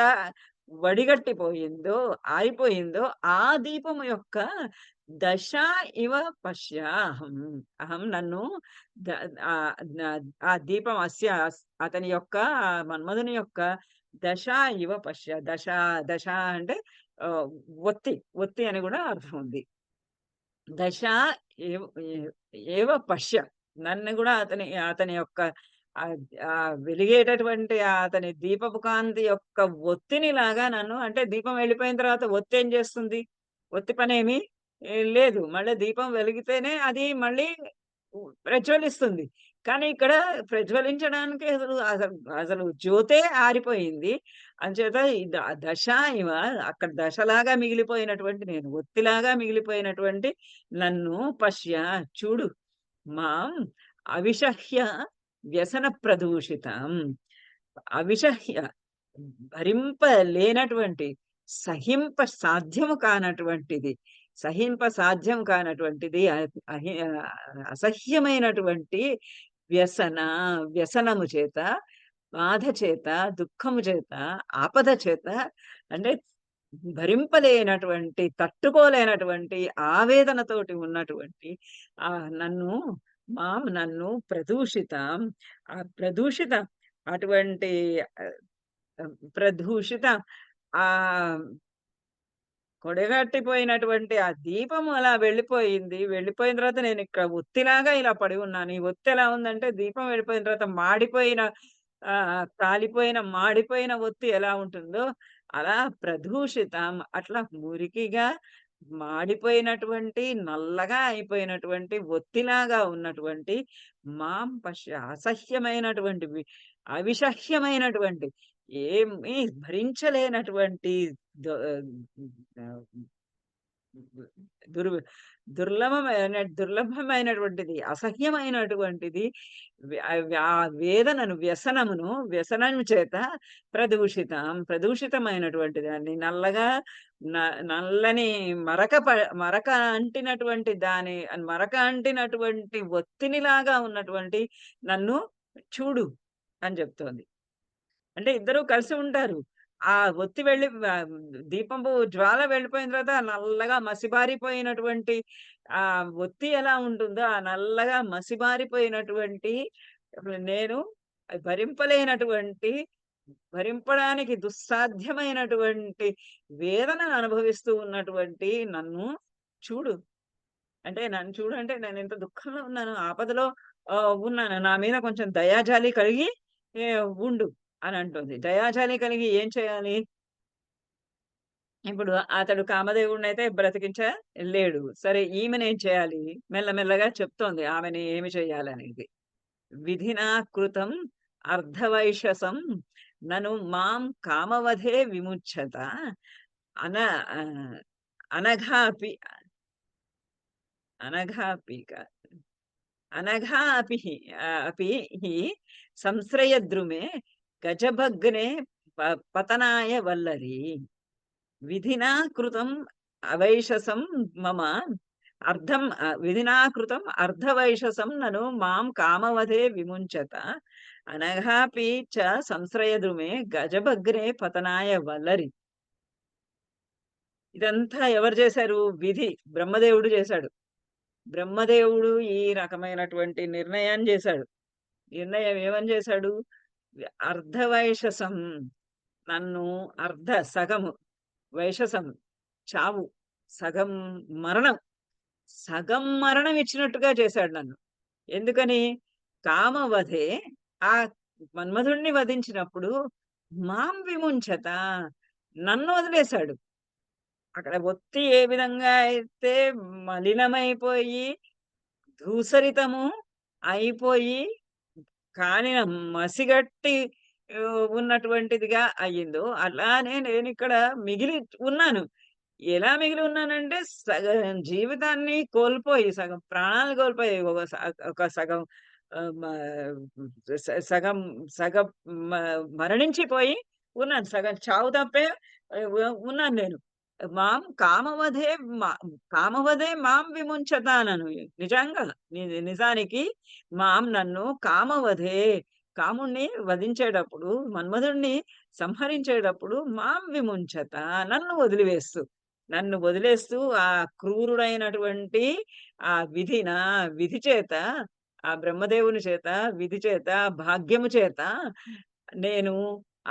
వడిగట్టిపోయిందో, ఆరిపోయిందో, ఆ దీపము యొక్క దశ ఇవ పశ్య అహం. అహం నన్ను ద ఆ దీపం అతని యొక్క మన్మధుని యొక్క దశ ఇవ పశ్య. దశ అంటే ఆహ్, ఒత్తి అని గూడా అర్థం ఉంది. దశ ఏవ్ ఏ ఏవ పశ్య. నన్ను గూడా అతని యొక్క ఆహ్, వెలిగేటటువంటి అతని దీపపు కాంతి యొక్క ఒత్తినిలాగా నన్ను, అంటే దీపం వెళ్ళిపోయిన తర్వాత ఒత్తేం చేస్తుంది? ఒత్తి పనేమి లేదు. మళ్ళీ దీపం వెలిగితేనే అది మళ్ళీ ప్రజ్వలిస్తుంది. కానీ ఇక్కడ ప్రజ్వలించడానికి అసలు జ్యోతే ఆరిపోయింది. అంచేత ఈ దశ ఇవ, అక్కడ దశలాగా మిగిలిపోయినటువంటి నేను, ఒత్తిలాగా మిగిలిపోయినటువంటి నన్ను పశ్య చూడు. మాం అవిషహ్య వ్యసన ప్రదూషితం. అవిషహ్య భరింపలేనటువంటి, సహింప సాధ్యము కానటువంటిది, సహింప సాధ్యం కానటువంటిది, అసహ్యమైనటువంటి వ్యసన, వ్యసనము చేత, బాధ చేత, దుఃఖము చేత, ఆపద చేత, అంటే భరింపలేనటువంటి, తట్టుకోలేనటువంటి ఆవేదనతోటి ఉన్నటువంటి నన్ను, నన్ను ప్రదూషితం, ఆ ప్రదూషిత అటువంటి ప్రదూషిత ఆహ్, కొడగట్టిపోయినటువంటి ఆ దీపము అలా వెళ్ళిపోయింది. వెళ్ళిపోయిన తర్వాత నేనిక్కడ ఒత్తిలాగా ఇలా పడి ఉన్నాను. ఈ ఒత్తి ఎలా ఉందంటే, దీపం వెళ్ళిపోయిన తర్వాత మాడిపోయిన, కాలిపోయిన, మాడిపోయిన ఒత్తి ఎలా ఉంటుందో అలా ప్రదూషితం, అట్లా మురికిగా మాడిపోయినటువంటి, నల్లగా అయిపోయినటువంటి, ఒత్తిలాగా ఉన్నటువంటి మాం పశ్య, అసహ్యమైనటువంటివి, అవిషహ్యమైనటువంటి, ఏమీ భరించలేనటువంటి దొ ఆహ్, దుర్ దుర్లభమైనటువంటిది, అసహ్యమైనటువంటిది, ఆ వేదనను, వ్యసనము చేత ప్రదూషితమైనటువంటి దాన్ని, నల్లగా నల్లని మరక అంటినటువంటి మరక అంటినటువంటి ఒత్తినిలాగా ఉన్నటువంటి నన్ను చూడు అని చెప్తోంది. అంటే ఇద్దరూ కలిసి ఉంటారు. ఆ ఒత్తి వెళ్ళి దీపపు జ్వాల వెళ్ళిపోయిన తర్వాత నల్లగా మసిబారిపోయినటువంటి ఒత్తి ఎలా ఉంటుందో, ఆ నల్లగా మసిబారిపోయినటువంటి నేను భరింపలేనటువంటి, భరింపడానికి దుస్సాధ్యమైనటువంటి వేదనను అనుభవిస్తూ ఉన్నటువంటి నన్ను చూడు. అంటే నన్ను చూడు అంటే, నేనింత దుఃఖంలో ఉన్నాను, ఆపదలో ఉన్నాను. నా మీద కొంచెం దయాజాలి కలిగి ఉండు అని అంటుంది. దయాజాలి కలిగి ఏం చేయాలి? ఇప్పుడు అతడు కామదేవుడినైతే బ్రతికించలేడు. సరే, ఈమెనేం చేయాలి? మెల్లమెల్లగా చెప్తోంది ఆమెని ఏమి చేయాలనేది. విధినా కృతం అర్ధవైషసం నను మాం కామవధే విముచ్యత అన ఆహ్, అనఘాపి అనఘాపి క అనఘా అపి హి సంశ్రయద్రుమే గజభగ్నే పతనాయ వల్లరి. విధినా కృతం అవైషసం మమ విధినా కృతం అర్ధవైషసం నను మాం కామవధే విముంచత అనఘాపి చ సంశ్రయద్రుమే గజభగ్నే పతనాయ వల్లరి. ఇదంతా ఎవరు చేశారు? బ్రహ్మదేవుడు చేశాడు. బ్రహ్మదేవుడు ఈ రకమైనటువంటి నిర్ణయాన్ని చేశాడు. నిర్ణయం ఏమని చేశాడు? అర్ధవైషసం, నన్ను సగము, వైషసం చావు, సగం మరణం, సగం మరణం ఇచ్చినట్టుగా చేశాడు నన్ను. ఎందుకని? కామవధే, ఆ మన్మధుడిని వధించినప్పుడు మాం విముంచత, నన్ను వదిలేశాడు. అక్కడ ఒత్తి ఏ విధంగా అయితే మలినమైపోయి, ధూసరితము అయిపోయి, కాలిన మసిగట్టి ఉన్నటువంటిదిగా అయ్యిందో, అలానే నేనిక్కడ మిగిలి ఉన్నాను. ఎలా మిగిలి ఉన్నానంటే, సగం జీవితాన్ని కోల్పోయి, సగం ప్రాణాలు కోల్పోయి, ఒక సగం ఆహ్, మ స సగం సగం మ మరణించిపోయి ఉన్నాను. సగం చావు తప్పే ఉన్నాను నేను. మాం కామవధే మా కామవధే మాం విముంచతానను. నిజంగా. నిజానికి నన్ను కామవధే కాముడిని వధించేటప్పుడు, మన్మధుడిని సంహరించేటప్పుడు మాం విముంచత నన్ను వదిలివేస్తూ, నన్ను వదిలేస్తూ ఆ క్రూరుడైనటువంటి ఆ విధి చేత, ఆ బ్రహ్మదేవుని చేత, విధి చేత, భాగ్యము చేత నేను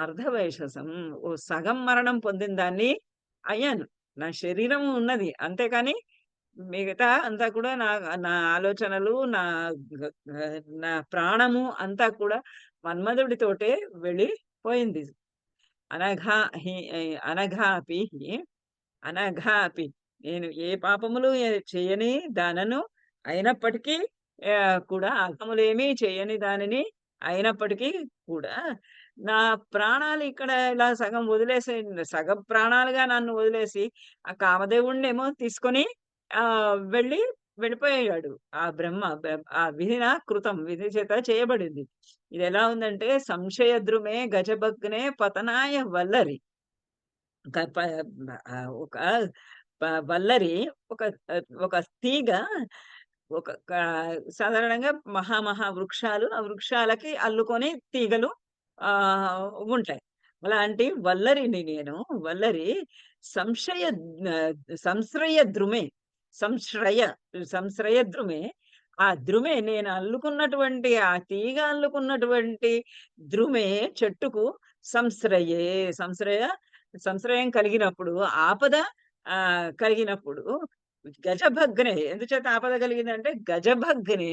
అర్ధవైషసం ఓ సగం మరణం పొందిన దాన్ని అయ్యాను. నా శరీరం ఉన్నది. అంతేకాని మిగతా అంతా కూడా నా నా ఆలోచనలు, గ నా ప్రాణము అంతా కూడా మన్మధుడితోటే వెళ్ళిపోయింది. అనఘా అనఘాపి అనఘాపి నేను ఏ పాపములు చేయని దానను అయినప్పటికీ కూడా అగములేమీ చేయని దానిని అయినప్పటికీ కూడా నా ప్రాణాలు ఇక్కడ ఇలా సగం వదిలేసి సగం ప్రాణాలుగా నన్ను వదిలేసి ఆ కామదేవుడినేమో తీసుకొని వెళ్ళిపోయాడు. ఆ బ్రహ్మ ఆ విధిన కృతం విధి చేత చేయబడింది. ఇది ఎలా ఉందంటే సంశయద్రుమే గజభగ్నే పతనాయ వల్లరి. ఒక ప ఒక వల్లరి ఒక ఒక తీగ ఒక సాధారణంగా మహా వృక్షాలు, ఆ వృక్షాలకి అల్లుకొని తీగలు ఉంటాయి. అలాంటి వల్లరిని నేను. వల్లరి సంశయ సంశ్రయ ద్రుమే సంశ్రయ సంశ్రయ ద్రుమే ఆ ద్రుమే నేను అల్లుకున్నటువంటి ఆ తీగ అల్లుకున్నటువంటి ద్రుమే చెట్టుకు సంశ్రయే సంశ్రయ సంశ్రయం కలిగినప్పుడు ఆపద కలిగినప్పుడు గజభగ్నే ఎందుచేత ఆపద కలిగిందంటే గజభగ్నే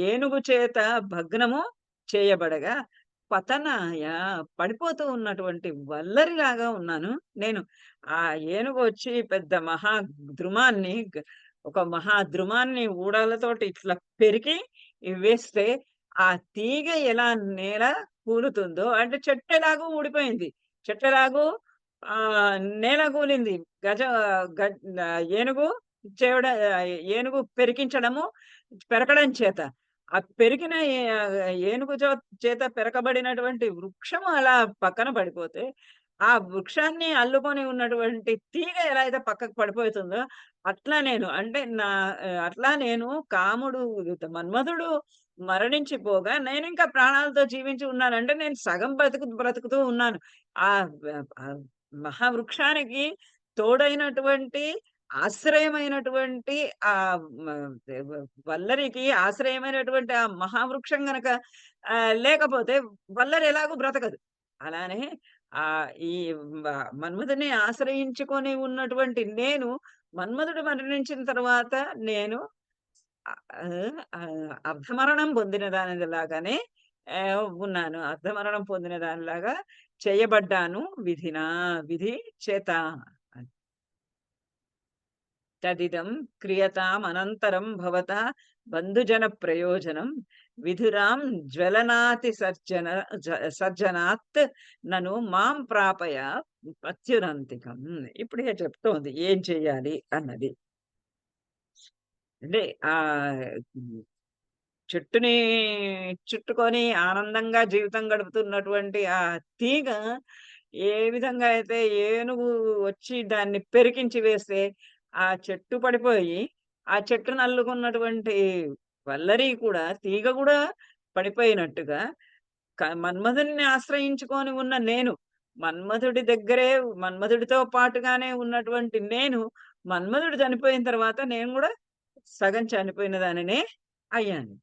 ఏనుగు చేత భగ్నము చేయబడగా పతనాయ పడిపోతూ ఉన్నటువంటి వల్లరిలాగా ఉన్నాను నేను. ఆ ఏనుగు వచ్చి పెద్ద ఒక మహాద్రుమాన్ని ఊడలతోటి ఇట్లా పెరికి వేస్తే ఆ తీగ ఎలా నేల కూలుతుందో అంటే చెట్టు ఎలాగో ఊడిపోయింది. చెట్టు ఎలాగో నేల కూలింది. గజ గ ఏనుగు చెవడ ఏనుగు పెరికించడము, పెరకడం చేత. ఆ పెరికిన ఏనుగు చేత పెరకబడినటువంటి వృక్షము అలా పక్కన పడిపోతే, ఆ వృక్షాన్ని అల్లుకొని ఉన్నటువంటి తీగ ఎలా అయితే పక్కకు పడిపోతుందో, అట్లా నేను అంటే అట్లా నేను కాముడు మన్మధుడు మరణించిపోగా నేనింకా ప్రాణాలతో జీవించి ఉన్నానంటే, నేను సగం బ్రతుకుతూ ఉన్నాను. ఆ మహావృక్షానికి తోడైనటువంటి ఆశ్రయమైనటువంటి మ వల్లరికి ఆశ్రయమైనటువంటి ఆ మహావృక్షం గనక లేకపోతే వల్లరి ఎలాగూ బ్రతకదు. అలానే ఈ మన్మధుడిని ఆశ్రయించుకొని ఉన్నటువంటి నేను, మన్మధుడు మరణించిన తర్వాత నేను అర్ధమరణం పొందిన దానిలాగానే ఉన్నాను. అర్ధమరణం పొందిన దానిలాగా చేయబడ్డాను విధి చేత. తదిదం క్రియతామనంతరం భవతా బంధుజన ప్రయోజనం విధురాం జ్వలనాతి సర్జనాత్ నను మాం ప్రాపయ ప్రత్యురంతికం. ఇప్పుడే చెప్తోంది ఏం చెయ్యాలి అన్నది. అంటే ఆ చెట్టుని చుట్టుకొని ఆనందంగా జీవితం గడుపుతున్నటువంటి ఆ తీగ ఏ విధంగా అయితే ఏనుగు వచ్చి దాన్ని పెరికించి వేస్తే ఆ చెట్టు పడిపోయి, ఆ చెట్టును అల్లుకున్నటువంటి వల్లరి కూడా తీగ కూడా పడిపోయినట్టుగా మన్మధుడిని ఆశ్రయించుకొని ఉన్న నేను, మన్మధుడితో పాటుగానే ఉన్నటువంటి నేను, మన్మధుడు చనిపోయిన తర్వాత నేను కూడా సగం చనిపోయిన దానినే అయ్యాను.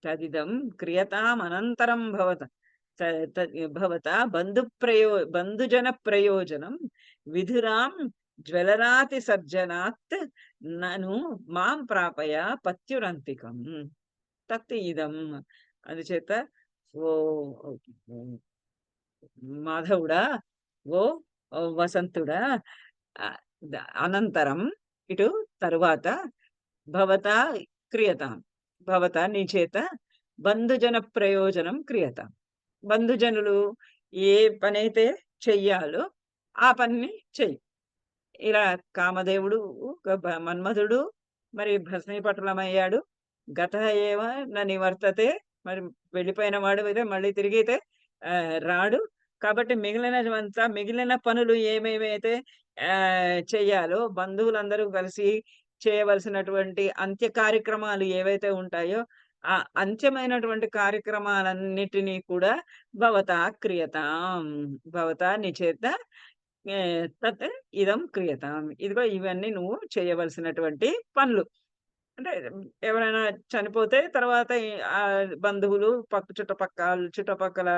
తదిదం క్రియతామనంతరం భవత బంధుజన ప్రయోజనం విధురాం జ్వలనాతి సర్జనాత్ నను మాం ప్రాపయ పత్యురంతికం. తత్ ఇదం. అందుచేత ఓ మాధవుడా, ఓ వసంతుడా, అనంతరం ఇటు తరువాత భవతా క్రియతాం భవత నీ చేత బంధుజన ప్రయోజనం క్రియతాం. బంధుజనులు ఏ పనైతే చెయ్యాలో ఆ పనిని చెయ్యి. ఇలా కామదేవుడు మన్మధుడు మరి భస్మీపటలమయ్యాడు. గత ఏవ న నివర్తతే. మరి వెళ్ళిపోయిన వాడు అయితే మళ్ళీ తిరిగితే రాడు. కాబట్టి మిగిలిన పనులు ఏమేమైతే చెయ్యాలో బంధువులందరూ కలిసి చేయవలసినటువంటి అంత్య కార్యక్రమాలు ఏవైతే ఉంటాయో, ఆ అంత్యమైనటువంటి కార్యక్రమాలన్నిటిని కూడా భవతా క్రియతాం. భవతా నీ చేత తత్ ఇదం క్రియతాం. ఇదిగో ఇవన్నీ నువ్వు చేయవలసినటువంటి పనులు. అంటే ఎవరైనా చనిపోతే తర్వాత బంధువులు చుట్టుపక్కల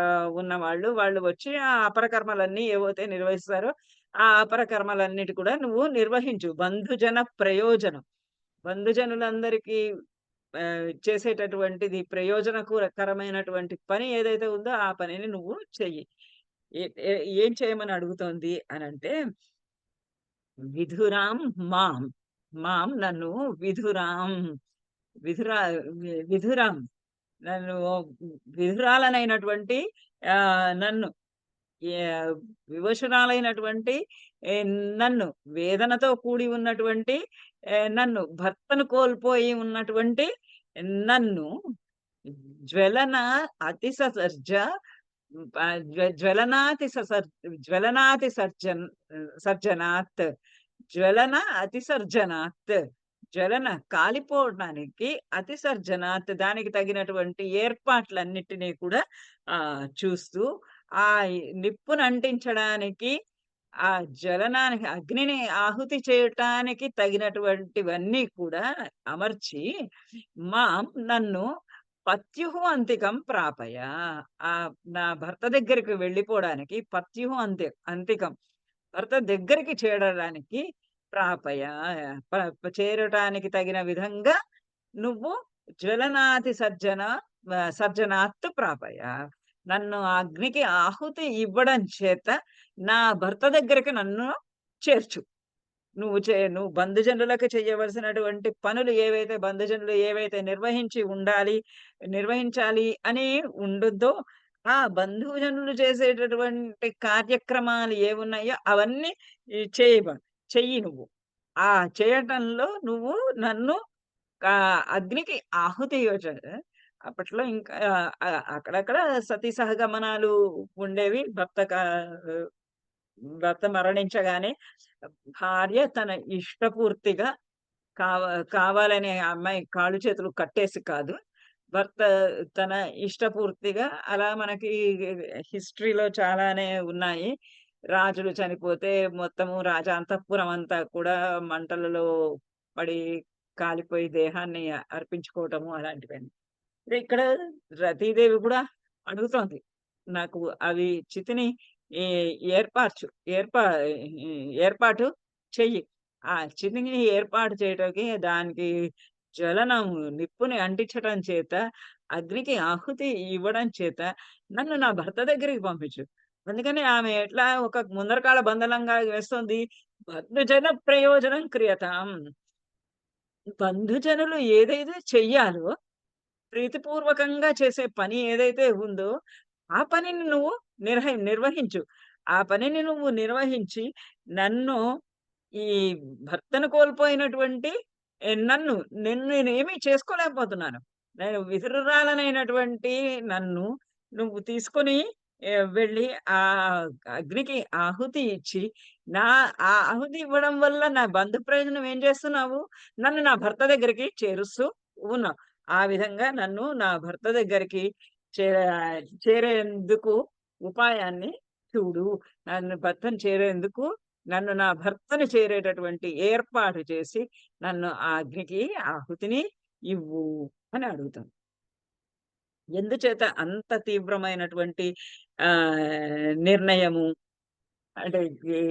ఉన్నవాళ్ళు, వాళ్ళు వచ్చి ఆ అపరకర్మలన్నీ ఏవైతే నిర్వహిస్తారో, ఆ అపరకర్మలన్నిటి కూడా నువ్వు నిర్వహించు. బంధుజన ప్రయోజనం. బంధుజనులందరికీ చేసేటటువంటిది ప్రయోజనకరమైనటువంటి పని ఏదైతే ఉందో, ఆ పనిని నువ్వు చెయ్యి. ఏ ఏ ఏం చేయమని అడుగుతోంది అనంటే, విధురాం మాం. మాం నన్ను విధురాం. విధురా విధురాం నన్ను విధురాలనైనటువంటి నన్ను వివశురాలైనటువంటి ఏ నన్ను వేదనతో కూడి ఉన్నటువంటి నన్ను భర్తను కోల్పోయి ఉన్నటువంటి నన్ను జ్వలన అతిసర్జ జ్వలనాతి జ్వలనాతి సర్జనాత్ జ్వలన అతిసర్జనాత్ జ్వలన కాలిపోవడానికి అతిసర్జనాత్ దానికి తగినటువంటి ఏర్పాట్లన్నిటినీ కూడా చూస్తూ ఆ నిప్పును అంటించడానికి ఆ జ్వలనానికి అగ్నిని ఆహుతి చేయటానికి తగినటువంటివన్నీ కూడా అమర్చి నన్ను పత్యుహు అంతికం ప్రాపయ. నా భర్త దగ్గరికి వెళ్ళిపోవడానికి పత్యుహు అంతికం భర్త దగ్గరికి చేరడానికి ప్రాపయ చేరటానికి తగిన విధంగా నువ్వు జ్వలనాతి సర్జనాత్ ప్రాపయ. నన్ను అగ్నికి ఆహుతి ఇవ్వడం చేత నా భర్త దగ్గరికి నన్ను చేర్చు. నువ్వు బంధుజనులకు చేయవలసినటువంటి పనులు బంధుజనులు ఏవైతే నిర్వహించాలి అని ఉండుద్దో, ఆ బంధుజనులు చేసేటటువంటి కార్యక్రమాలు ఏవున్నాయో అవన్నీ చెయ్యి నువ్వు. ఆ చేయటంలో నువ్వు నన్ను అగ్నికి ఆహుతి అప్పట్లో ఇంకా అక్కడక్కడ సతీ సహగమనాలు ఉండేవి. భర్త మరణించగానే భార్య తన ఇష్టపూర్తిగా కావాలనే అమ్మాయి కాళ్ళు చేతులు కట్టేసి కాదు, భర్త తన ఇష్టపూర్తిగా అలా మనకి హిస్టరీలో చాలానే ఉన్నాయి. రాజులు చనిపోతే మొత్తము రాజాంతఃపురం అంతా కూడా మంటలలో పడి కాలిపోయి దేహాన్ని అర్పించుకోవటము అలాంటివన్నీ. ఇక్కడ రతీదేవి కూడా అడుగుతోంది, నాకు అవి చితిని ఏ ఏర్పాటు ఏర్పాటు చెయ్యి. ఆ చితిని ఏర్పాటు చేయటానికి దానికి జ్వలనం నిప్పుని అంటించటం చేత, అగ్నికి ఆహుతి ఇవ్వడం చేత నన్ను నా భర్త దగ్గరికి పంపించు. అందుకని ఆమె ఎట్లా ఒక ముందరకాల బంధనంగా వేస్తోంది. బంధుజన ప్రయోజనం క్రియతాం. బంధుజనులు ఏదైతే చెయ్యాలో, ప్రీతిపూర్వకంగా చేసే పని ఏదైతే ఉందో, ఆ పనిని నువ్వు నిర్వహించు. ఆ పనిని నువ్వు నిర్వహించి నన్ను ఈ భర్తను కోల్పోయినటువంటి నిన్ను నేనేమీ చేసుకోలేకపోతున్నాను. నేను విధురాలనైనటువంటి నన్ను నువ్వు తీసుకొని వెళ్ళి ఆ అగ్నికి ఆహుతి ఇచ్చి, ఆ ఆహుతి ఇవ్వడం వల్ల నా బంధు ప్రయోజనం ఏం చేస్తున్నావు? నన్ను నా భర్త దగ్గరికి చేరుస్తూ ఉన్నావు. ఆ విధంగా నన్ను నా భర్త దగ్గరికి చే చేరేందుకు ఉపాయాన్ని చూడు. నన్ను నా భర్తను చేరేటటువంటి ఏర్పాటు చేసి నన్ను ఆ అగ్నికి ఆహుతిని ఇవ్వు అని అడుగుతాను. ఎందుచేత అంత తీవ్రమైనటువంటి నిర్ణయము అంటే ఈ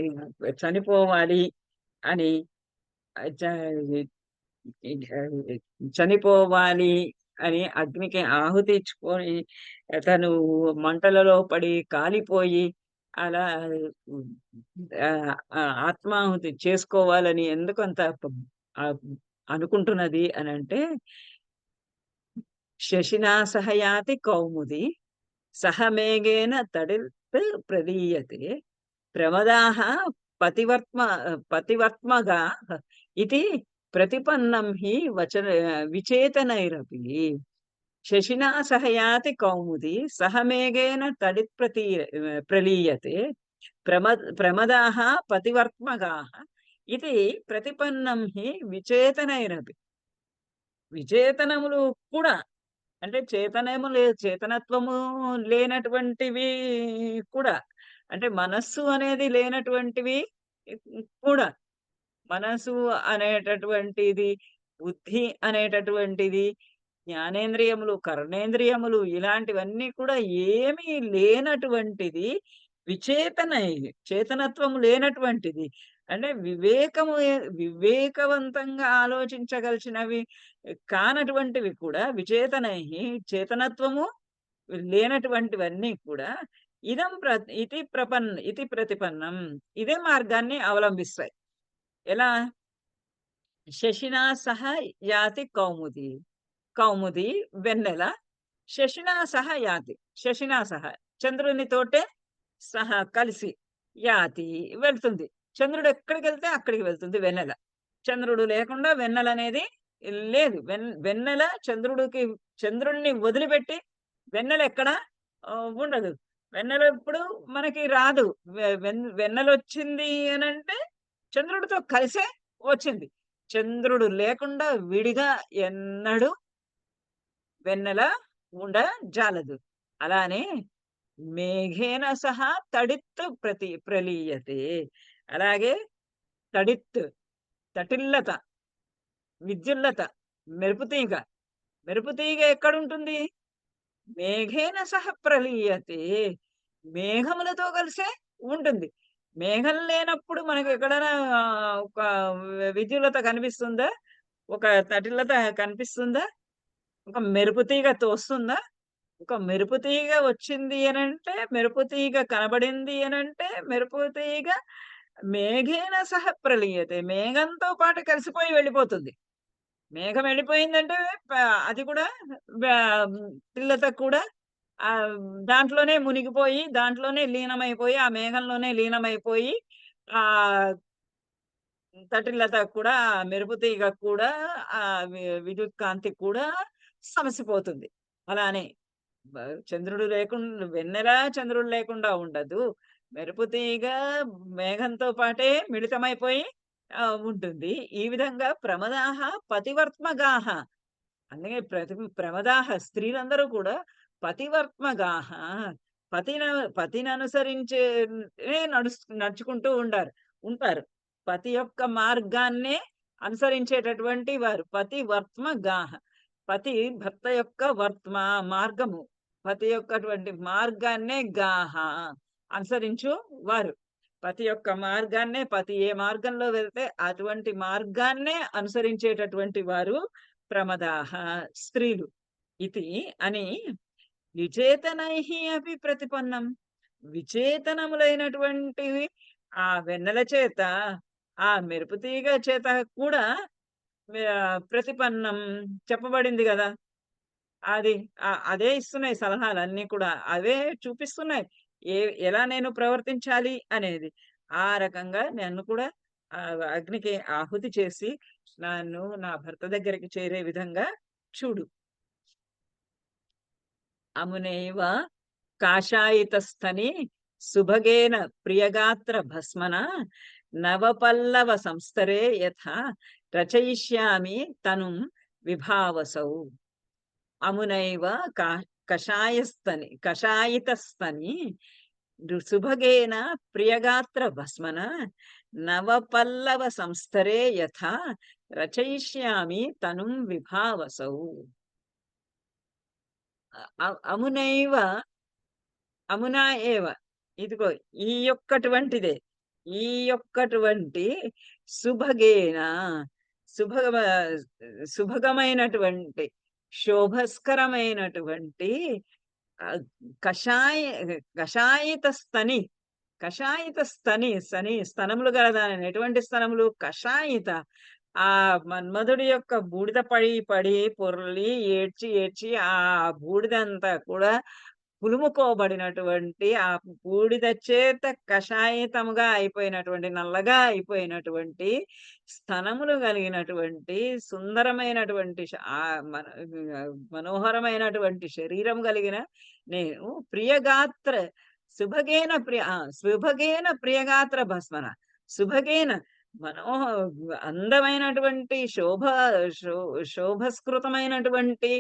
ఈ చనిపోవాలి అని చనిపోవాలి అని అగ్నికి ఆహుతి ఇచ్చుకొని తను మంటలలో పడి కాలిపోయి అలా ఆత్మాహుతి చేసుకోవాలని ఎందుకు అంత అనుకుంటున్నది అని అంటే, శశినా సహయాతి కౌముది సహమేఘేన తడిత్ ప్రదీయతే ప్రమదాః పతివర్త్మగా ఇది ప్రతిపన్నం హి విచేతనైరపి. శశినా సహ యాతి కౌముది సహ మేఘేన ప్రలీయతే ప్రమదాః పతివర్త్మగాః ఇది ప్రతిపన్నం హి విచేతనైరపి. విచేతనములు కూడా అంటే చేతనత్వము లేనటువంటివి కూడా, అంటే మనస్సు అనేది లేనటువంటివి కూడా, మనసు అనేటటువంటిది, బుద్ధి అనేటటువంటిది, జ్ఞానేంద్రియములు, కర్ణేంద్రియములు ఇలాంటివన్నీ కూడా ఏమీ లేనటువంటిది చేతనత్వము లేనటువంటిది. అంటే వివేకవంతంగా ఆలోచించగలిసినవి కానటువంటివి కూడా చేతనత్వము లేనటువంటివన్నీ కూడా ఇది ప్రతిపన్నం, ఇదే మార్గాన్ని అవలంబిస్తాయి. ఎలా? శశినా సహ యాతి కౌముది. కౌముది వెన్నెల. శశినా సహ యాతి. శశినా సహ చంద్రునితోటే సహ కలిసి యాతి వెళ్తుంది. చంద్రుడు ఎక్కడికెళ్తే అక్కడికి వెళ్తుంది వెన్నెల. చంద్రుడు లేకుండా వెన్నెలనేది లేదు. వెన్నెల చంద్రుడిని వదిలిపెట్టి వెన్నెల ఎక్కడ ఉండదు. వెన్నెల ఎప్పుడు మనకి రాదు. వెన్నెలొచ్చింది అనంటే చంద్రుడితో కలిసే వచ్చింది. చంద్రుడు లేకుండా విడిగా ఎన్నడూ వెన్నెల ఉండజాలదు. అలానే మేఘేన సహా తడిత్ ప్రలీయతే. అలాగే తడిత్, తటిల్లత, విద్యుల్లత, మెరుపుతీగ. మెరుపుతీగ ఎక్కడుంటుంది? మేఘేన సహ ప్రలీయతే. మేఘములతో కలిసే ఉంటుంది. మేఘం లేనప్పుడు మనకు ఎక్కడైనా ఒక విద్యుల్లత కనిపిస్తుందా? ఒక తటిల్లత కనిపిస్తుందా? ఒక మెరుపుతీగ తోస్తుందా? ఒక మెరుపుతీగ వచ్చింది అనంటే, మెరుపుతీగ కనబడింది అనంటే, మెరుపుతీగ మేఘేన సహ ప్రలీయతే. మేఘంతో పాటు కలిసిపోయి వెళ్ళిపోతుంది. మేఘం వెళ్ళిపోయిందంటే ప అది కూడా తిల్లత కూడా దాంట్లోనే మునిగిపోయి, దాంట్లోనే లీనమైపోయి, ఆ మేఘంలోనే లీనమైపోయి, ఆహ్, తటిల్లత కూడా, మెరుపు తీగ కూడా, విద్యుత్ కాంతి కూడా సమసిపోతుంది. అలానే బ చంద్రుడు వెన్నెల చంద్రుడు లేకుండా ఉండదు. మెరుపు తీగ మేఘంతో పాటే మిళితమైపోయి ఉంటుంది. ఈ విధంగా ప్రమదాః పతివర్త్మగాః. అందుకే ప్రమదాః స్త్రీలందరూ కూడా పతివర్త్మగాః. పతిన పతిననుసరించే నడుచుకుంటూ ఉంటారు. పతి యొక్క మార్గాన్నే అనుసరించేటటువంటి వారు పతివర్త్మగాః. భర్త యొక్క మార్గము. పతి యొక్కటువంటి మార్గాన్నే అనుసరించు వారు. పతి యొక్క మార్గాన్నే, పతి ఏ మార్గంలో వెళ్తే అటువంటి మార్గాన్నే అనుసరించేటటువంటి వారు ప్రమదాః స్త్రీలు. ఇది అని విచేతనైః అపి ప్రతిపన్నం. విచేతనములైనటువంటివి ఆ వెన్నెల చేత, ఆ మెరుపుతీగ చేత కూడా ప్రతిపన్నం చెప్పబడింది గదా! అది అదే ఇస్తున్నాయి సలహాలన్నీ కూడా. అవే చూపిస్తున్నాయి. ఎలా నేను ప్రవర్తించాలి అనేది. ఆ రకంగా నన్ను కూడా అగ్నికి ఆహుతి చేసి నన్ను నా భర్త దగ్గరికి చేరే విధంగా చూడు. అమునైవ కాషాయితస్థని సుభగేన ప్రియగాత్ర భస్మన నవపల్లవ సంస్తరే యథా రచయిష్యామి తనుం విభావసౌ. అమునైవ కషాయితస్తని సుభగేన ప్రియగాత్ర భస్మన నవపల్లవ సంస్తరే యథా రచయిష్యామి తనుం విభావసౌ. అమునైవ, అమునా ఏవ, ఇదిగో ఈ యొక్కటువంటిదే, ఈ యొక్కటువంటి సుభగేన, సుభగ శుభగమైనటువంటి, శోభస్కరమైనటువంటి కషాయ కషాయిత స్తని, కషాయిత స్తనములు గలదాని. ఎటువంటి స్తనములు? కషాయిత. ఆ మన్మధుడి యొక్క బూడిద పడి పొర్లి ఏడ్చి ఆ బూడిదంతా కూడా పులుముకోబడినటువంటి ఆ బూడిద చేత కషాయితముగా అయిపోయినటువంటి, నల్లగా అయిపోయినటువంటి స్తనములు కలిగినటువంటి సుందరమైనటువంటి మనోహరమైనటువంటి శరీరం కలిగిన నేను ప్రియగాత్ర శుభగేన ప్రియగాత్ర భస్మన శుభగేన మనోహ అందమైనటువంటి శోభస్కృతమైనటువంటి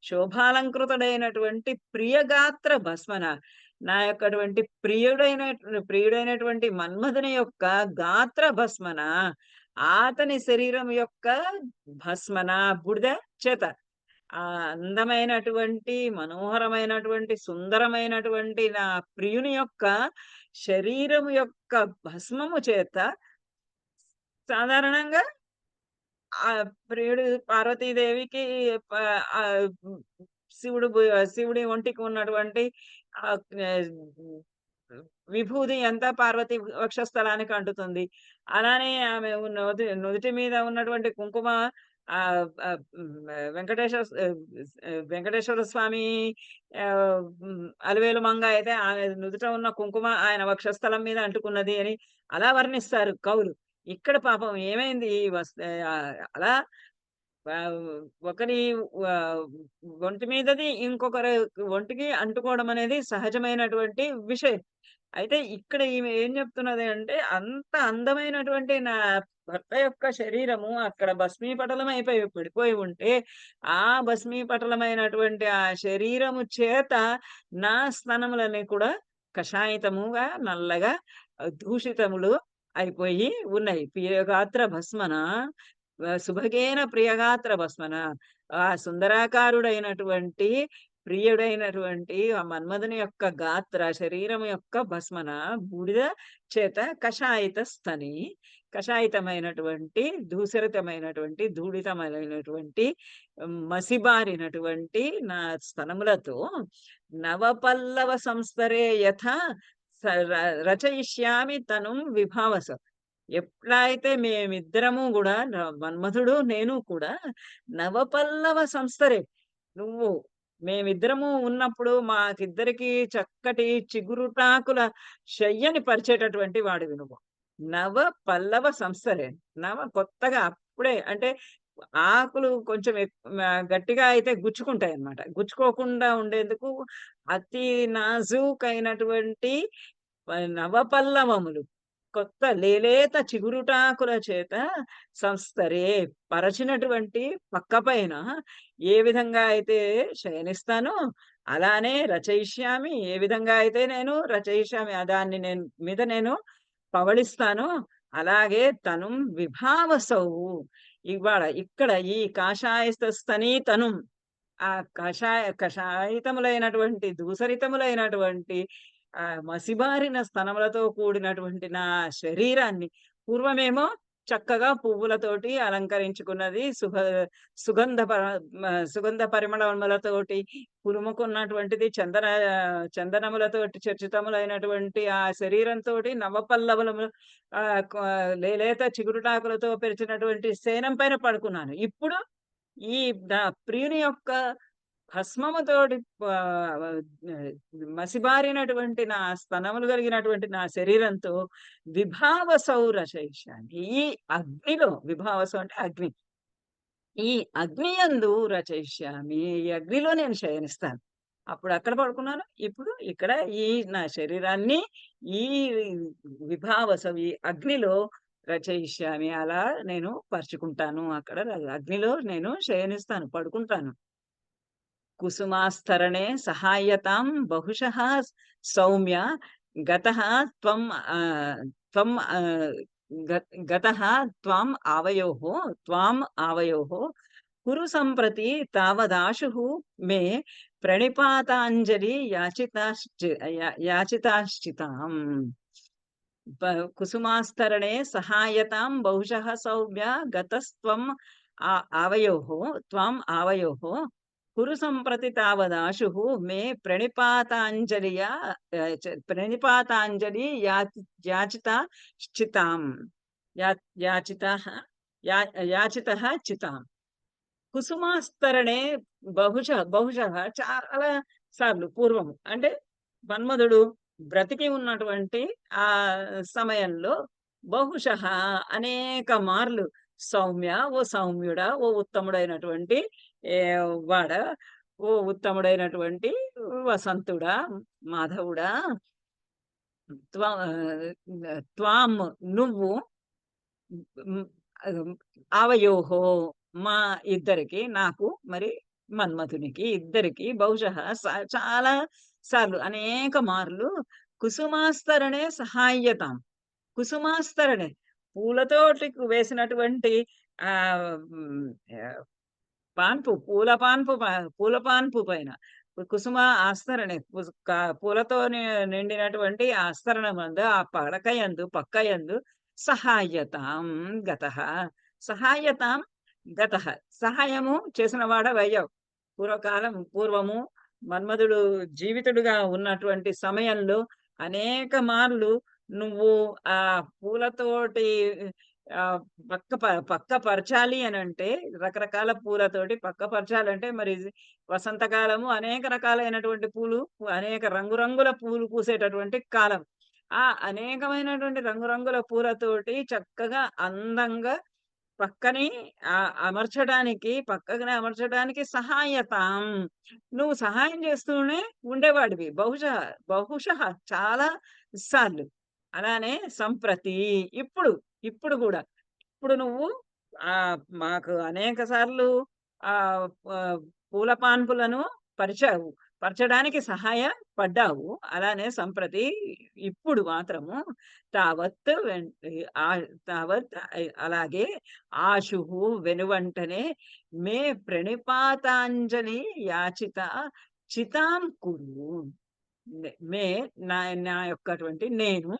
శోభాలంకృతుడైనటువంటి ప్రియగాత్ర భస్మన నా యొక్కటువంటి ప్రియుడైనటువంటి మన్మధుని యొక్క గాత్ర భస్మన అతని శరీరం యొక్క భస్మన బుడిద చేత ఆ అందమైనటువంటి మనోహరమైనటువంటి సుందరమైనటువంటి నా ప్రియుని యొక్క శరీరము యొక్క భస్మము చేత సాధారణంగా ఆ ప్రియుడు పార్వతీదేవికి శివుడి ఒంటికి ఉన్నటువంటి విభూది అంతా పార్వతి వక్షస్థలానికి అంటుతుంది. అలానే ఆమె నుదుటి మీద ఉన్నటువంటి కుంకుమ వెంకటేశ్వర స్వామి అలివేలు మంగ అయితే ఆమె నుదుట ఉన్న కుంకుమ ఆయన వక్షస్థలం మీద అంటుకున్నది అని అలా వర్ణిస్తారు కవులు. ఇక్కడ పాపం ఏమైంది అలా ఒకరి ఒంటి మీదది ఇంకొకరి ఒంటికి అంటుకోవడం అనేది సహజమైనటువంటి విషయం. అయితే ఇక్కడ ఈమె ఏం చెప్తున్నది అంటే, అంత అందమైనటువంటి నా భర్త యొక్క శరీరము అక్కడ భస్మీపటలం పడిపోయి ఉంటే, ఆ భస్మీపటలమైనటువంటి ఆ శరీరము చేత నా స్తనములన్నీ కూడా కషాయితముగా నల్లగా దూషితములు అయిపోయి ఉన్నాయి. ప్రియగాత్ర భస్మన శుభగేన ప్రియగాత్ర భస్మన ఆ సుందరాకారుడైనటువంటి ప్రియుడైనటువంటి ఆ మన్మధుని యొక్క గాత్ర శరీరం యొక్క భస్మన బూడిద చేత కషాయిత స్తని కషాయితమైనటువంటి దూసరితమైనటువంటి ధూళితమైనటువంటి మసిబారినటువంటి నా స్తనములతో నవపల్లవ సంస్తరే యథ రచయిష్యామి తనుం విభావస. ఎట్లా అయితే మేమిద్దరము కూడా మన్మధుడు నేను కూడా నవపల్లవ సంస్థరే నువ్వు మేమిద్దరము ఉన్నప్పుడు మాకిద్దరికి చక్కటి చిగురుటాకుల శయ్యని పరిచేటటువంటి వాడివి నువ్వు. నవ పల్లవ సంస్థలే కొత్తగా అప్పుడే అంటే ఆకులు కొంచెం గట్టిగా అయితే గుచ్చుకుంటాయి అన్నమాట. గుచ్చుకోకుండా ఉండేందుకు అతి నాజూకైనటువంటి నవపల్లవములు కొత్త లేలేత చిగురుటాకుల చేత సంస్థరే పరచినటువంటి పక్క పైన ఏ విధంగా అయితే శయనిస్తానో అలానే రచయిష్యామి, ఏ విధంగా అయితే నేను రచయిష్యామి దాన్ని మీద నేను పవళిస్తానో అలాగే తను విభావసౌ. ఇక్కడ ఈ కాషాయస్తని తను ఆ కషాయితములైనటువంటి దూసరితములైనటువంటి మసిబారిన స్తనములతో కూడినటువంటి నా శరీరాన్ని పూర్వమేమో చక్కగా పువ్వులతోటి అలంకరించుకున్నది, సుగంధ పరిమళములతోటి పులుముకున్నటువంటిది, చందనములతోటి చర్చితములైనటువంటి ఆ శరీరంతో నవపల్లవలము లేలేత చిగురుటాకులతో పెరిచినటువంటి శయనం పైన పడుకున్నాను. ఇప్పుడు ఈ నా ప్రియుని యొక్క భస్మముతోటి మసిబారినటువంటి నా స్తనములు కలిగినటువంటి నా శరీరంతో విభావసౌ రచయిష్యామి. ఈ అగ్నిలో విభావసౌ అంటే అగ్ని, ఈ అగ్నియందు రచయిష్యామి, ఈ అగ్నిలో నేను శయనిస్తాను. అప్పుడు అక్కడ పడుకున్నాను, ఇప్పుడు ఇక్కడ ఈ నా శరీరాన్ని ఈ విభావస ఈ అగ్నిలో రచయిష్యామి అలా నేను పరుచుకుంటాను. అక్కడ అగ్నిలో నేను శయనిస్తాను, పడుకుంటాను. కుసుమాస్తరణే సహాయతాం బహుశః సౌమ్య గతః త్వం ఆవయోః కురు సంప్రతి తావదాశుః మే ప్రణిపాతాంజలి యాచితాశ్చితాం. కుసుమాస్తరణే సహాయతాం బహుశః సౌమ్య గతస్త్వం త్వం ఆవయోః కురు సంప్రతి తావదాశుః మే ప్రణిపాతాంజలి యాచితః చితాం. కుసుమాస్తరణే బహుశః చాలా సార్లు పూర్వము. అంటే మన్మధుడు బ్రతికి ఉన్నటువంటి ఆ సమయంలో బహుశః అనేక మార్లు సౌమ్య, ఓ సౌమ్యుడా, ఓ ఉత్తముడైనటువంటి వాడా, ఓ ఉత్తముడైనటువంటి వసంతుడా, మాధవుడా, త్వ త్వాం నువ్వు హ్మ్. ఆవయోహో మా ఇద్దరికి నాకు మరి మన్మథునికి ఇద్దరికి బహుశః చాలా సార్లు అనేక మార్లు కుసుమాస్తరణే సహాయ్యతాం. కుసుమాస్తరణే పూలతోటి వేసినటువంటి ఆహ్, హ్మ్. ఆహ్, పూల పాన్పు పైన కుసుమ ఆస్తరణే పూలతో నిండినటువంటి ఆ ఆస్తరణమందు ఆ పక్క యందు సహాయతాం గతః. సహాయతాం గతః. సహాయము చేసిన వాడవయ్యావు. పూర్వము మన్మధుడు జీవితుడుగా ఉన్నటువంటి సమయంలో అనేక మార్లు నువ్వు ఆ పూలతోటి ఆహ్, పక్కపరచాలి అనంటే రకరకాల పూలతోటి పక్కపరచాలంటే మరి వసంతకాలము అనేక రకాలైనటువంటి పూలు, అనేక రంగురంగుల పూలు పూసేటటువంటి కాలం. ఆ అనేకమైనటువంటి రంగురంగుల పూలతోటి చక్కగా అందంగా పక్కనే పక్కనే అమర్చడానికి సహాయతాం. నువ్వు సహాయం చేస్తూనే ఉండేవాడివి. బహుశః చాలా సార్లు. అలానే సంప్రతి ఇప్పుడు, ఇప్పుడు గూడా. ఇప్పుడు నువ్వు మాకు అనేక సార్లు ఆహ్, ఆహ్, పూల పాన్పులను పరిచావు. పరచడానికి సహాయపడ్డావు. అలానే సంప్రతి ఇప్పుడు మాత్రము తావత్ వెన్ తావత్ అలాగే ఆశుః వెనువంటనే మే ప్రణిపాతాంజలి యాచిత చితాం కురు. మే నా నా యొక్కటువంటి నేను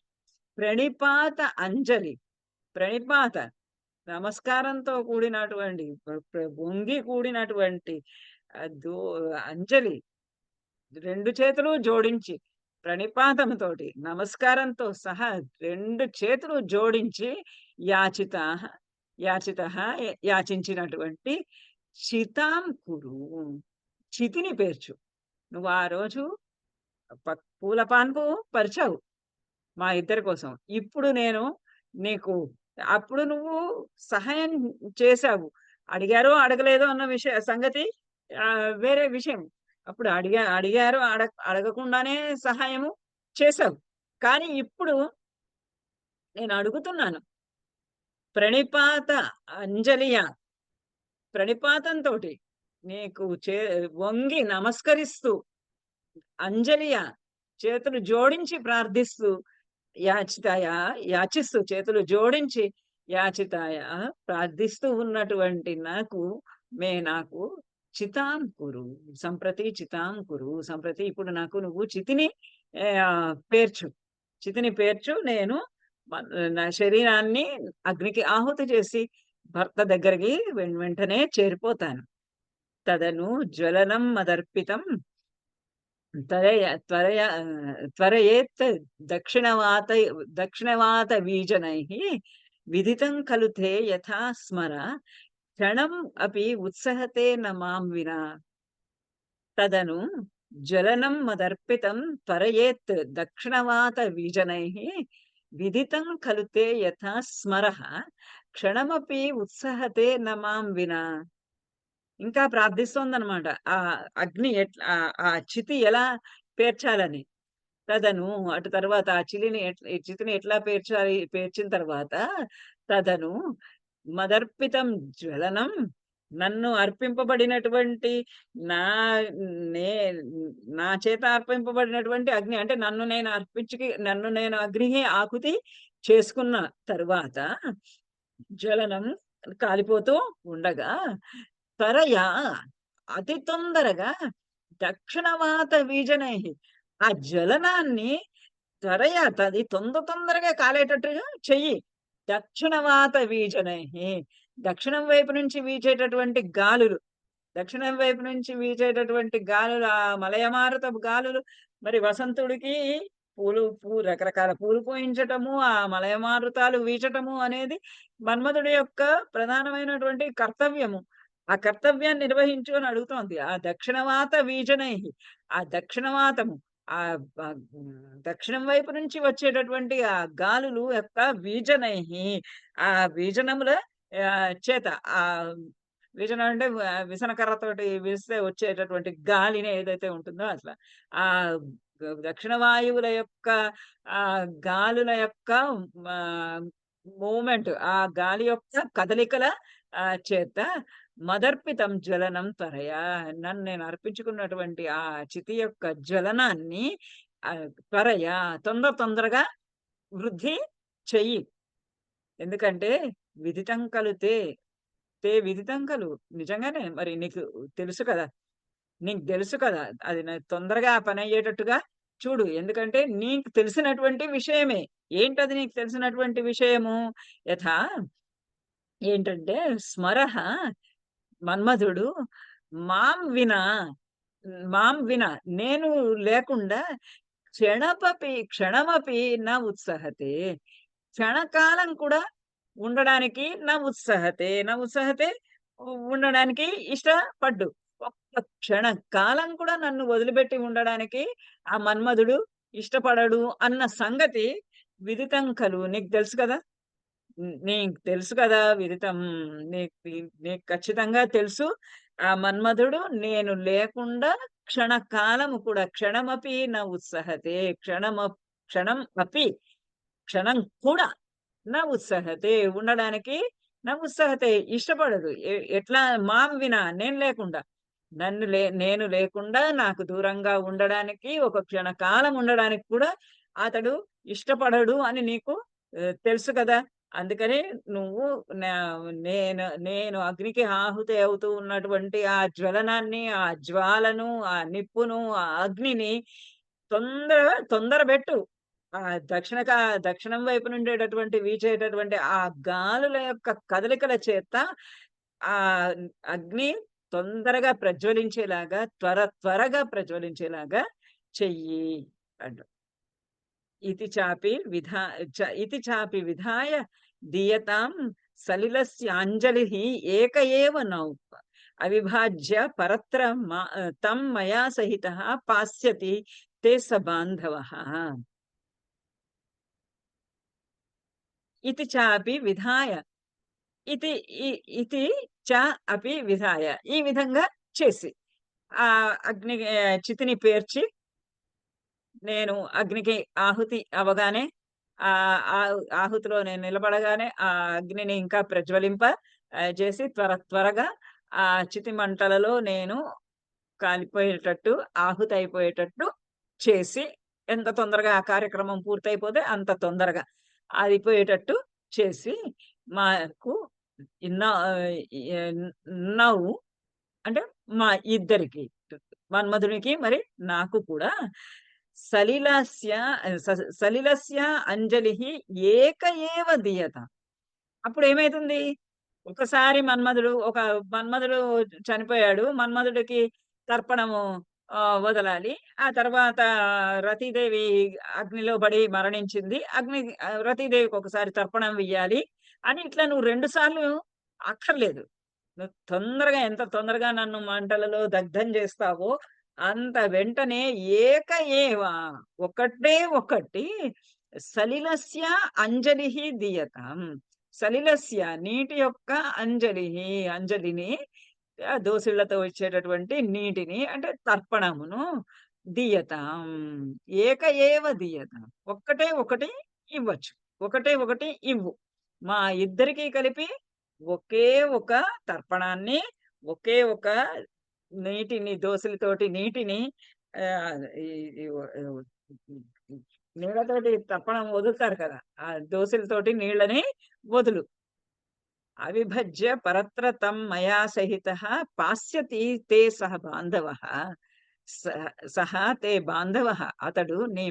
ప్రణిపాత అంజలి ప్రణిపాత నమస్కారంతో కూడినటువంటి వంగి కూడినటువంటి ఆహ్, దో అంజలి 2 చేతులు జోడించి ప్రణిపాతంతోటి నమస్కారంతో సహా 2 చేతులు జోడించి యాచితాః యాచితః యాచించినటువంటి చితాం కురు. చితిని పేర్చు. నువ్వు ఆ రోజు పూల పాన్పు పరిచావు మా ఇద్దరి కోసం. ఇప్పుడు నేను నీకు అప్పుడు నువ్వు సహాయం చేశావు. అడిగారో, అడగలేదో అన్న సంగతి వేరే విషయం. అప్పుడు అడిగారు అడగకుండానే సహాయము చేశావు. కానీ ఇప్పుడు నేను అడుగుతున్నాను. ప్రణిపాత అంజలియ ప్రణిపాతంతోటి నీకు వంగి నమస్కరిస్తూ అంజలియ చేతులు జోడించి ప్రార్థిస్తూ యాచితాయ యాచిస్తూ చేతులు జోడించి యాచితాయ ప్రార్థిస్తూ ఉన్నటువంటి నాకు చితాం కురు. సంప్రతి చితాం కురు. సంప్రతి ఇప్పుడు నాకు నువ్వు చితిని పేర్చు. చితిని పేర్చు. నేను నా శరీరాన్ని అగ్నికి ఆహుతి చేసి భర్త దగ్గరికి వెంటనే చేరిపోతాను. తదను జ్వలనం మదర్పితం త్వరయా త్వరయేత్ దక్షిణవాత దక్షిణవాతబీజనైః విదితం ఖలు తే యథా స్మర క్షణం అపి ఉత్సహతే న మాం వినా. తదను జ్వలనం మదర్పితం త్వరయేత్ దక్షిణవాతబీజనైః విదితం ఖలు తే యథా స్మరః క్షణమపి ఉత్సహతే న మాం వినా. ఇంకా ప్రార్థిస్తోందనమాట. ఆ అగ్ని ఆ చితి ఎలా పేర్చాలని. తదను అటు తర్వాత ఈ చితిని ఎట్లా పేర్చాలి, పేర్చిన తర్వాత తదను మదర్పితం జ్వలనం నన్ను అర్పింపబడినటువంటి నా నే నా చేత అర్పింపబడినటువంటి అగ్ని అంటే నన్ను నేను అగ్నికి ఆహుతి చేసుకున్న తరువాత జ్వలనం కాలిపోతూ ఉండగా త్వరయా అతి తొందరగా దక్షిణవాత వీజనై ఆ జ్వలనాన్ని అది తొందరగా కాలేటట్టుగా చెయ్యి. దక్షిణవాత వీజనై దక్షిణం వైపు నుంచి వీచేటటువంటి గాలులు ఆ మలయమారుతపు గాలులు మరి వసంతుడికి రకరకాల పూలు పూయించటము, ఆ మలయమారుతాలు వీచటము అనేది మన్మధుడి యొక్క ప్రధానమైనటువంటి కర్తవ్యము. ఆ కర్తవ్యాన్ని నిర్వహించు అని అడుగుతోంది. ఆ దక్షిణవాత వీజనైః, ఆ దక్షిణవాతము, దక్షిణం వైపు నుంచి వచ్చేటటువంటి ఆ గాలులు యొక్క వీజనైః, ఆ వీజనముల చేత, వీజనం అంటే విసనకర్రతోటి వీస్తే వచ్చేటటువంటి గాలిని ఏదైతే ఉంటుందో అట్లా. ఆ దక్షిణ వాయువుల యొక్క గాలుల యొక్క ఆహ్, మూవ్‌మెంట్, ఆ గాలి యొక్క కదలికల చేత మదర్పితం జ్వలనం త్వరయా, నన్ను నేను అర్పించుకున్నటువంటి ఆ చితి యొక్క జ్వలనాన్ని త్వరయా, తొందరగా వృద్ధి చెయ్యి. ఎందుకంటే విదితం ఖలు తే విదితం ఖలు, నిజంగానే మరి నీకు తెలుసు కదా! నీకు తెలుసు కదా! అది తొందరగా ఆ పనయ్యేటట్టుగా చూడు. ఎందుకంటే నీకు తెలిసినటువంటి విషయమే. ఏంటది నీకు తెలిసినటువంటి విషయము? యథా ఏంటంటే స్మరః మన్మధుడు మాం వినా, మాం వినా నేను లేకుండా క్షణమపి న ఉత్సహతే. క్షణకాలం కూడా ఉండడానికి న ఉత్సహతే ఉండడానికి ఇష్టపడ్డు. ఒక్క క్షణ కాలం కూడా నన్ను వదిలిపెట్టి ఉండడానికి ఆ మన్మధుడు ఇష్టపడడు అన్న సంగతి విదితం ఖలు, నీకు తెలుసు కదా! నీకు తెలుసు కదా! విదితం, నీకు ఖచ్చితంగా తెలుసు. ఆ మన్మధుడు నేను లేకుండా క్షణకాలము కూడా, క్షణమపి న ఉత్సహతే, క్షణం అపి, క్షణం కూడా ఉత్సాహతే ఉండడానికి, ఉత్సాహతే ఇష్టపడదు. ఎట్లా మాం వినా, నేను లేకుండా, నేను లేకుండా నాకు దూరంగా ఉండడానికి, ఒక క్షణకాలం ఉండడానికి కూడా అతడు ఇష్టపడడు అని నీకు తెలుసు కదా! అందుకని నువ్వు నా నేను అగ్నికి ఆహుతి అవుతూ ఉన్నటువంటి ఆ జ్వలనాన్ని, ఆ జ్వాలను, ఆ నిప్పును, ఆ అగ్నిని తొందరబెట్టు. ఆ దక్షిణం వైపు నుండేటటువంటి వీచేటటువంటి ఆ గాలుల యొక్క కదలికల చేత ఆ అగ్ని తొందరగా ప్రజ్వలించేలాగా, త్వరగా ప్రజ్వలించేలాగా చెయ్యి అంట. ఇతి చాపి విధాయ దీయతాం సలిలస్యాంజలిః ఏక ఏవ నౌక అవిభాజ్య పరత్ర తం మయా సహితః పాస్యతి తే స బాంధవః. ఇతి చాపి విధాయ, ఇతి ఇతి చ అపి విధాయ, ఈ విధంగా చేసి ఆ చితిని పేర్చి, నేను అగ్నికి ఆహుతి అవ్వగానే, ఆహుతిలో నేను నిలబడగానే ఆ అగ్నిని ఇంకా ప్రజ్వలింప చేసి త్వరగా ఆ చితి మంటలలో నేను కాలిపోయేటట్టు, ఆహుతయిపోయేటట్టు చేసి, ఎంత తొందరగా ఆ కార్యక్రమం పూర్తయిపోతే అంత తొందరగా ఆరిపోయేటట్టు చేసి, మాకు ఇన్న ఎన్ నౌ అంటే మా ఇద్దరికి, మన్మధునికి మరి నాకు కూడా సలిలస్య సలిలస్య అంజలిః ఏక ఏవ దీయత. అప్పుడేమైతుంది? ఒకసారి మన్మధుడు చనిపోయాడు. మన్మధుడికి తర్పణము వదలాలి. ఆ తర్వాత రతీదేవి అగ్నిలో పడి మరణించింది. రతీదేవికి ఒకసారి తర్పణం ఇయ్యాలి అని, ఇట్లా నువ్వు 2 సార్లు అక్కర్లేదు. నువ్వు ఎంత తొందరగా నన్ను మంటలలో దగ్ధం చేస్తావో, అంత వెంటనే ఏక ఏవ, ఒకటే ఒకటి సలిలస్య అంజలిః దీయతాం. సలిలస్య నీటి యొక్క అంజలిని, దోసిళ్లతో ఇచ్చేటటువంటి నీటిని అంటే తర్పణమును, దీయతాం ఏక ఏవ దీయతాం, ఒక్కటే ఒకటి ఇవ్వచ్చు. ఒకటే ఒకటి ఇవ్వు. మా ఇద్దరికీ కలిపి ఒకే ఒక తర్పణాన్ని, ఒకే ఒక దోసెలతోటి నీటిని, ఆహ్, ఈ ఈ నీళ్ళతోటి తర్పణం వదులుతారు కదా! ఆ దోసెలతోటి నీళ్ళని వదులు. అవిభజ్య పరత్ర తం మయా సహితః పాస్యతి తే సహ బాంధవః. స సహ తే బాంధవః, అతడు నీ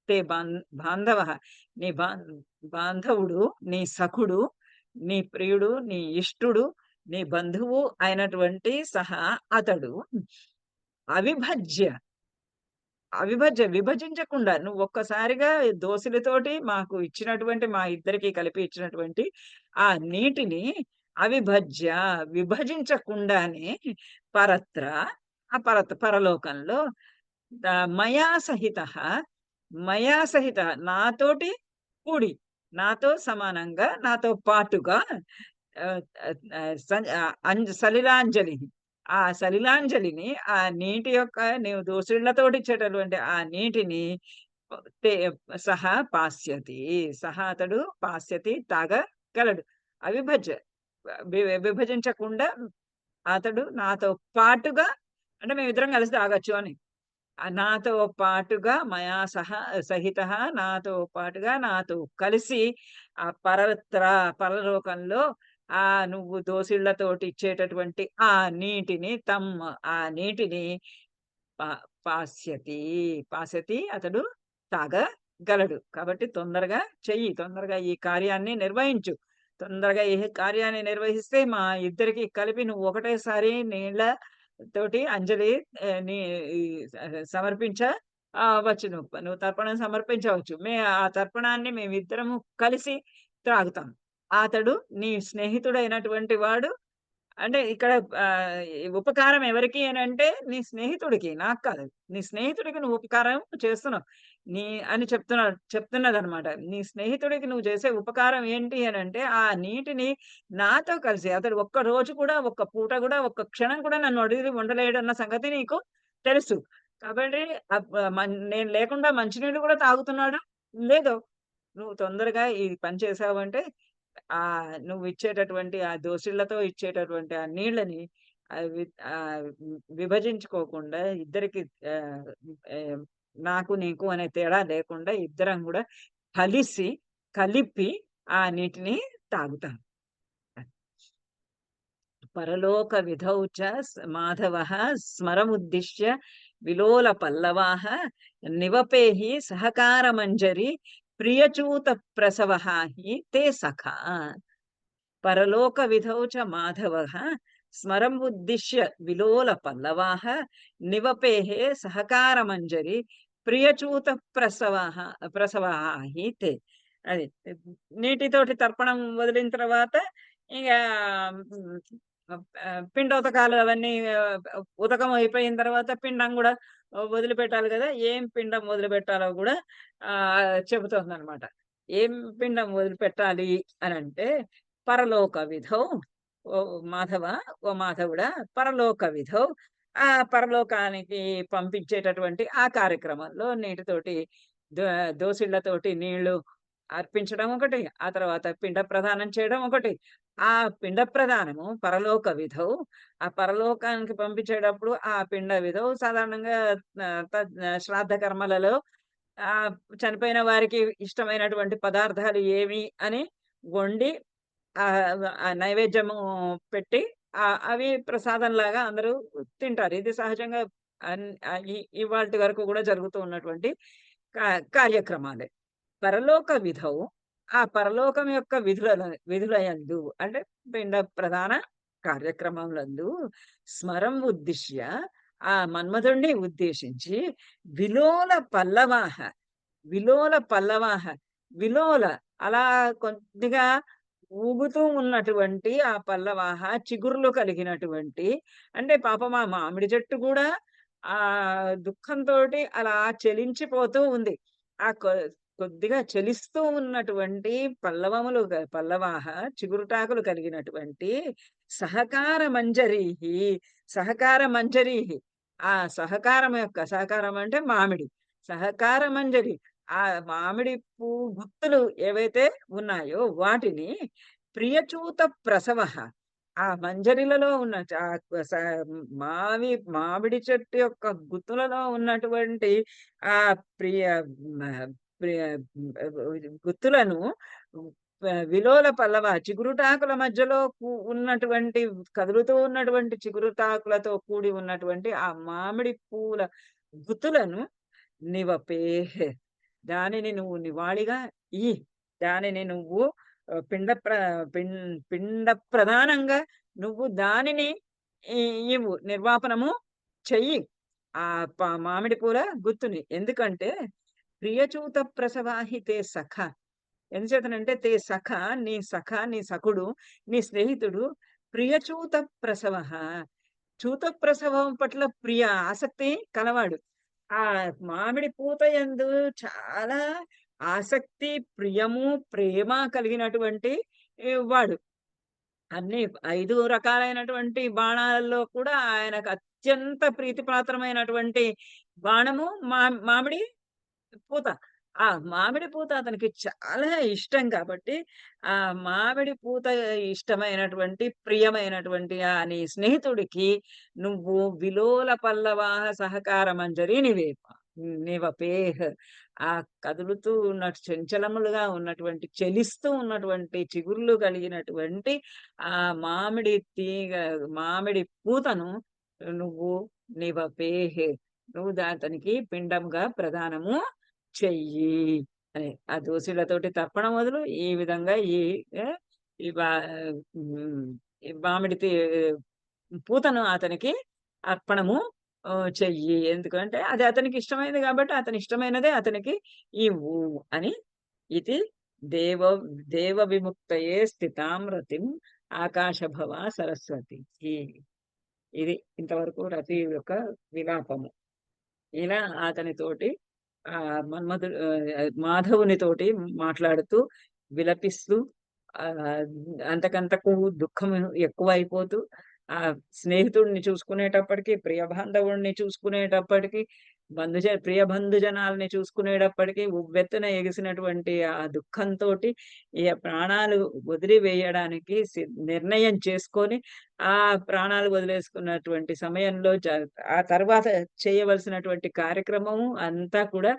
తే బాంధవః, నీ బాంధవుడు, నీ సఖుడు, నీ ప్రియుడు, నీ ఇష్టుడు, నీ బంధువు అయినటువంటి సహా అతడు అవిభజ్య, విభజించకుండా నువ్వు ఒక్కసారిగా దోసిలితోటి మాకు ఇచ్చినటువంటి, మా ఇద్దరికీ కలిపి ఇచ్చినటువంటి ఆ నీటిని అవిభజ్య విభజించకుండానే పరత్ర ఆ పరలోకంలో మయా సహిత మయా సహిత నాతోటి కూడి నాతో సమానంగా నాతో పాటుగా సలిలాంజలి ఆ సలిలాంజలిని ఆ నీటి యొక్క నీవు దోసిళ్లతోటి ఇచ్చేటటువంటి ఆ నీటిని తే సహా పాస్యతి సహా అతడు పాస్యతి తాగగలడు అవిభజ్య విభజించకుండా అతడు నాతో పాటుగా అంటే మేమిద్దరం కలిసి తాగొచ్చు అని నాతో పాటుగా మయా సహిత నాతో పాటుగా నాతో కలిసి ఆ పరలోకంలో ఆ నువ్వు దోసిళ్లతోటి ఇచ్చేటటువంటి ఆ నీటిని ఆ నీటిని పాస్యతి పాస్యతి అతడు తాగగలడు. కాబట్టి తొందరగా ఈ కార్యాన్ని నిర్వహించు. తొందరగా ఈ కార్యాన్ని నిర్వహిస్తే మా ఇద్దరికి కలిపి నువ్వు ఒకటేసారి నీళ్ళ తోటి అంజలి నీ సమర్పించ వచ్చు. నువ్వు తర్పణం సమర్పించవచ్చు. ఆ తర్పణాన్ని మేమిద్దరము కలిసి త్రాగుతాం. అతడు నీ స్నేహితుడైనటువంటి వాడు అంటే ఇక్కడ ఉపకారం ఎవరికి అనంటే నీ స్నేహితుడికి, నాకు కాదు. నీ స్నేహితుడికి నువ్వు ఉపకారం చేస్తున్నావు. అని చెప్తున్నదనమాట. నీ స్నేహితుడికి నువ్వు చేసే ఉపకారం ఏంటి అనంటే, ఆ నీటిని నాతో కలిసి అతడు ఒక్క రోజు కూడా, ఒక్క పూట కూడా, ఒక్క క్షణం కూడా నన్ను అడిగి ఉండలేడన్న సంగతి నీకు తెలుసు. కాబట్టి నేను లేకుండా మంచినీళ్ళు కూడా తాగుతున్నాడా? లేదు. నువ్వు తొందరగా ఈ పని చేసావంటే నువ్వు ఇచ్చేటటువంటి ఆ దోసిళ్లతో ఇచ్చేటటువంటి ఆ నీళ్ళని విభజించుకోకుండా ఇద్దరికి నాకు నీకు అనే తేడా లేకుండా ఇద్దరం కూడా కలిపి ఆ నీటిని తాగుతాం. పరలోక విధౌ చ మాధవః స్మరముద్దిశ్య విలోల పల్లవాః నివపేహి సహకారమంజరి ప్రియచూత ప్రసవః హి తే సఖా. పరలోక విధౌ చ మాధవః స్మరముద్దిశ్య విలోల పల్లవాః నివపేః సహకారమంజరి ప్రియచూత ప్రసవః హి తే. అది నీటితోటి తర్పణం వదిలిన తర్వాత ఇక పిండోతకాలు అవన్నీ ఉదకం అయిపోయిన తర్వాత పిండం కూడా వదిలిపెట్టాలి కదా. ఏం పిండం వదిలిపెట్టాలో కూడా చెబుతోందనమాట. ఏం పిండం వదిలిపెట్టాలి అని అంటే, పరలోక విధౌ ఓ మాధవుడా పరలోక విధౌ ఆ పరలోకానికి పంపించేటటువంటి ఆ కార్యక్రమంలో నీటితోటి దోసిళ్లతోటి నీళ్లు అర్పించడం ఒకటి, ఆ తర్వాత పిండ ప్రదానం చేయడం ఒకటి. ఆ పిండ ప్రదానము పరలోక విధౌ ఆ పరలోకానికి పంపించేటప్పుడు ఆ పిండ విధౌ సాధారణంగా శ్రాద్ధ కర్మలలో చనిపోయిన వారికి ఇష్టమైనటువంటి పదార్థాలు ఏవి అని వండి నైవేద్యము పెట్టి అవి ప్రసాదంలాగా అందరూ తింటారు. ఇది సహజంగా ఇవాల్టి వరకు కూడా జరుగుతూ ఉన్నటువంటి కార్యక్రమాలే. పరలోక విధౌ ఆ పరలోకం యొక్క విధులయందు అంటే పిండ ప్రధాన కార్యక్రమములందు స్మరం ఉద్దిశ్య ఆ మన్మధుణ్ణి ఉద్దేశించి విలోల పల్లవాహ విలోల అలా కొద్దిగా ఊగుతూ ఉన్నటువంటి ఆ పల్లవాహ చిగుర్లు కలిగినటువంటి అంటే పాపం ఆ మామిడి చెట్టు కూడా ఆ దుఃఖంతోటి అలా చెలించిపోతూ ఉంది. ఆ కొద్దిగా చలిస్తూ ఉన్నటువంటి పల్లవాహ చిగురుటాకులు కలిగినటువంటి సహకార మంజరీహి ఆ సహకారం అంటే మామిడి సహకార మంజరి ఆ మామిడి గుత్తులు ఏవైతే ఉన్నాయో వాటిని ప్రియచూత ప్రసవ ఆ మంజరిలలో ఉన్న మామిడి చెట్టు యొక్క గుత్తులలో ఉన్నటువంటి ఆ ప్రియ ప్రియ గుత్తులను విలోల పల్లవ చిగురుటాకుల మధ్యలో ఉన్నటువంటి కదులుతూ ఉన్నటువంటి చిగురుటాకులతో కూడి ఉన్నటువంటి ఆ మామిడి పూల గుత్తులను నివపే దానిని నువ్వు నివాళిగా దానిని నువ్వు పిండ ప్రధానంగా నువ్వు దానిని ఇవ్వు నిర్వాపనము చెయ్యి ఆ మామిడి పూల గుత్తుని. ఎందుకంటే ప్రియచూత ప్రసవాహితే సఖ ఎందుచేతనంటే తే సఖ నీ సఖుడు, నీ స్నేహితుడు ప్రియచూత ప్రసవః. చూత ప్రసవం పట్ల ప్రియ ఆసక్తి కలవాడు. ఆ మామిడి పూత యందు చాలా ఆసక్తి, ప్రియము, ప్రేమ కలిగినటువంటి వాడు. అన్ని 5 రకాలైనటువంటి బాణాలలో కూడా ఆయనకు అత్యంత ప్రీతిపాత్రమైనటువంటి బాణము మామిడి పూత. ఆ మామిడి పూత అతనికి చాలా ఇష్టం కాబట్టి, ఆ మామిడి పూత ఇష్టమైనటువంటి, ప్రియమైనటువంటి నీ స్నేహితుడికి నువ్వు విలోల పల్లవాహ సహకార మంజరి నివపేహ్. ఆ కదులుతూ చంచలములుగా ఉన్నటువంటి, చలిస్తూ ఉన్నటువంటి చిగుర్లు కలిగినటువంటి ఆ మామిడి తీగ మామిడి పూతను నువ్వు నివపేహ్. నువ్వు అతనికి పిండంగా ప్రదానము చెయ్యి అని. ఆ దోసిళ్ళతోటి తర్పణం మొదలు ఈ విధంగా ఈ ఆ, ఈ బా ఈ మామిడి పూతను అతనికి అర్పణము చెయ్యి. ఎందుకంటే అది అతనికి ఇష్టమైనది కాబట్టి అతని ఇష్టమైనదే అతనికి ఇవ్వు అని. ఇది దేవ దేవ విముక్తయే స్థితాం రతిం ఆకాశభవ సరస్వతి. ఇది ఇంతవరకు రతి యొక్క విలాపము. ఇలా అతనితోటి మాధవునితోటి మాట్లాడుతూ, విలపిస్తూ అంతకంతకు దుఃఖం ఎక్కువైపోతూ, ఆ స్నేహితుడిని చూసుకునేటప్పటికి, ప్రియ బాంధవుడిని చూసుకునేటప్పటికి, ప్రియ బంధుజనాల్ని చూసుకునేటప్పటికి ఉవ్వెత్తున ఎగిసినటువంటి ఆ దుఃఖంతోటి ప్రాణాలు వదిలివేయడానికి నిర్ణయం చేసుకొని, ఆ ప్రాణాలు వదిలేసుకున్నటువంటి సమయంలో ఆ తర్వాత చేయవలసినటువంటి కార్యక్రమము అంతా కూడా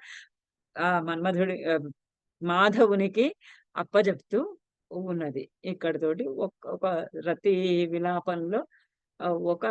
ఆ మాధవునికి అప్పజెప్తూ ఉన్నది. ఇక్కడితోటి ఒక రతి విలాపంలో ఒక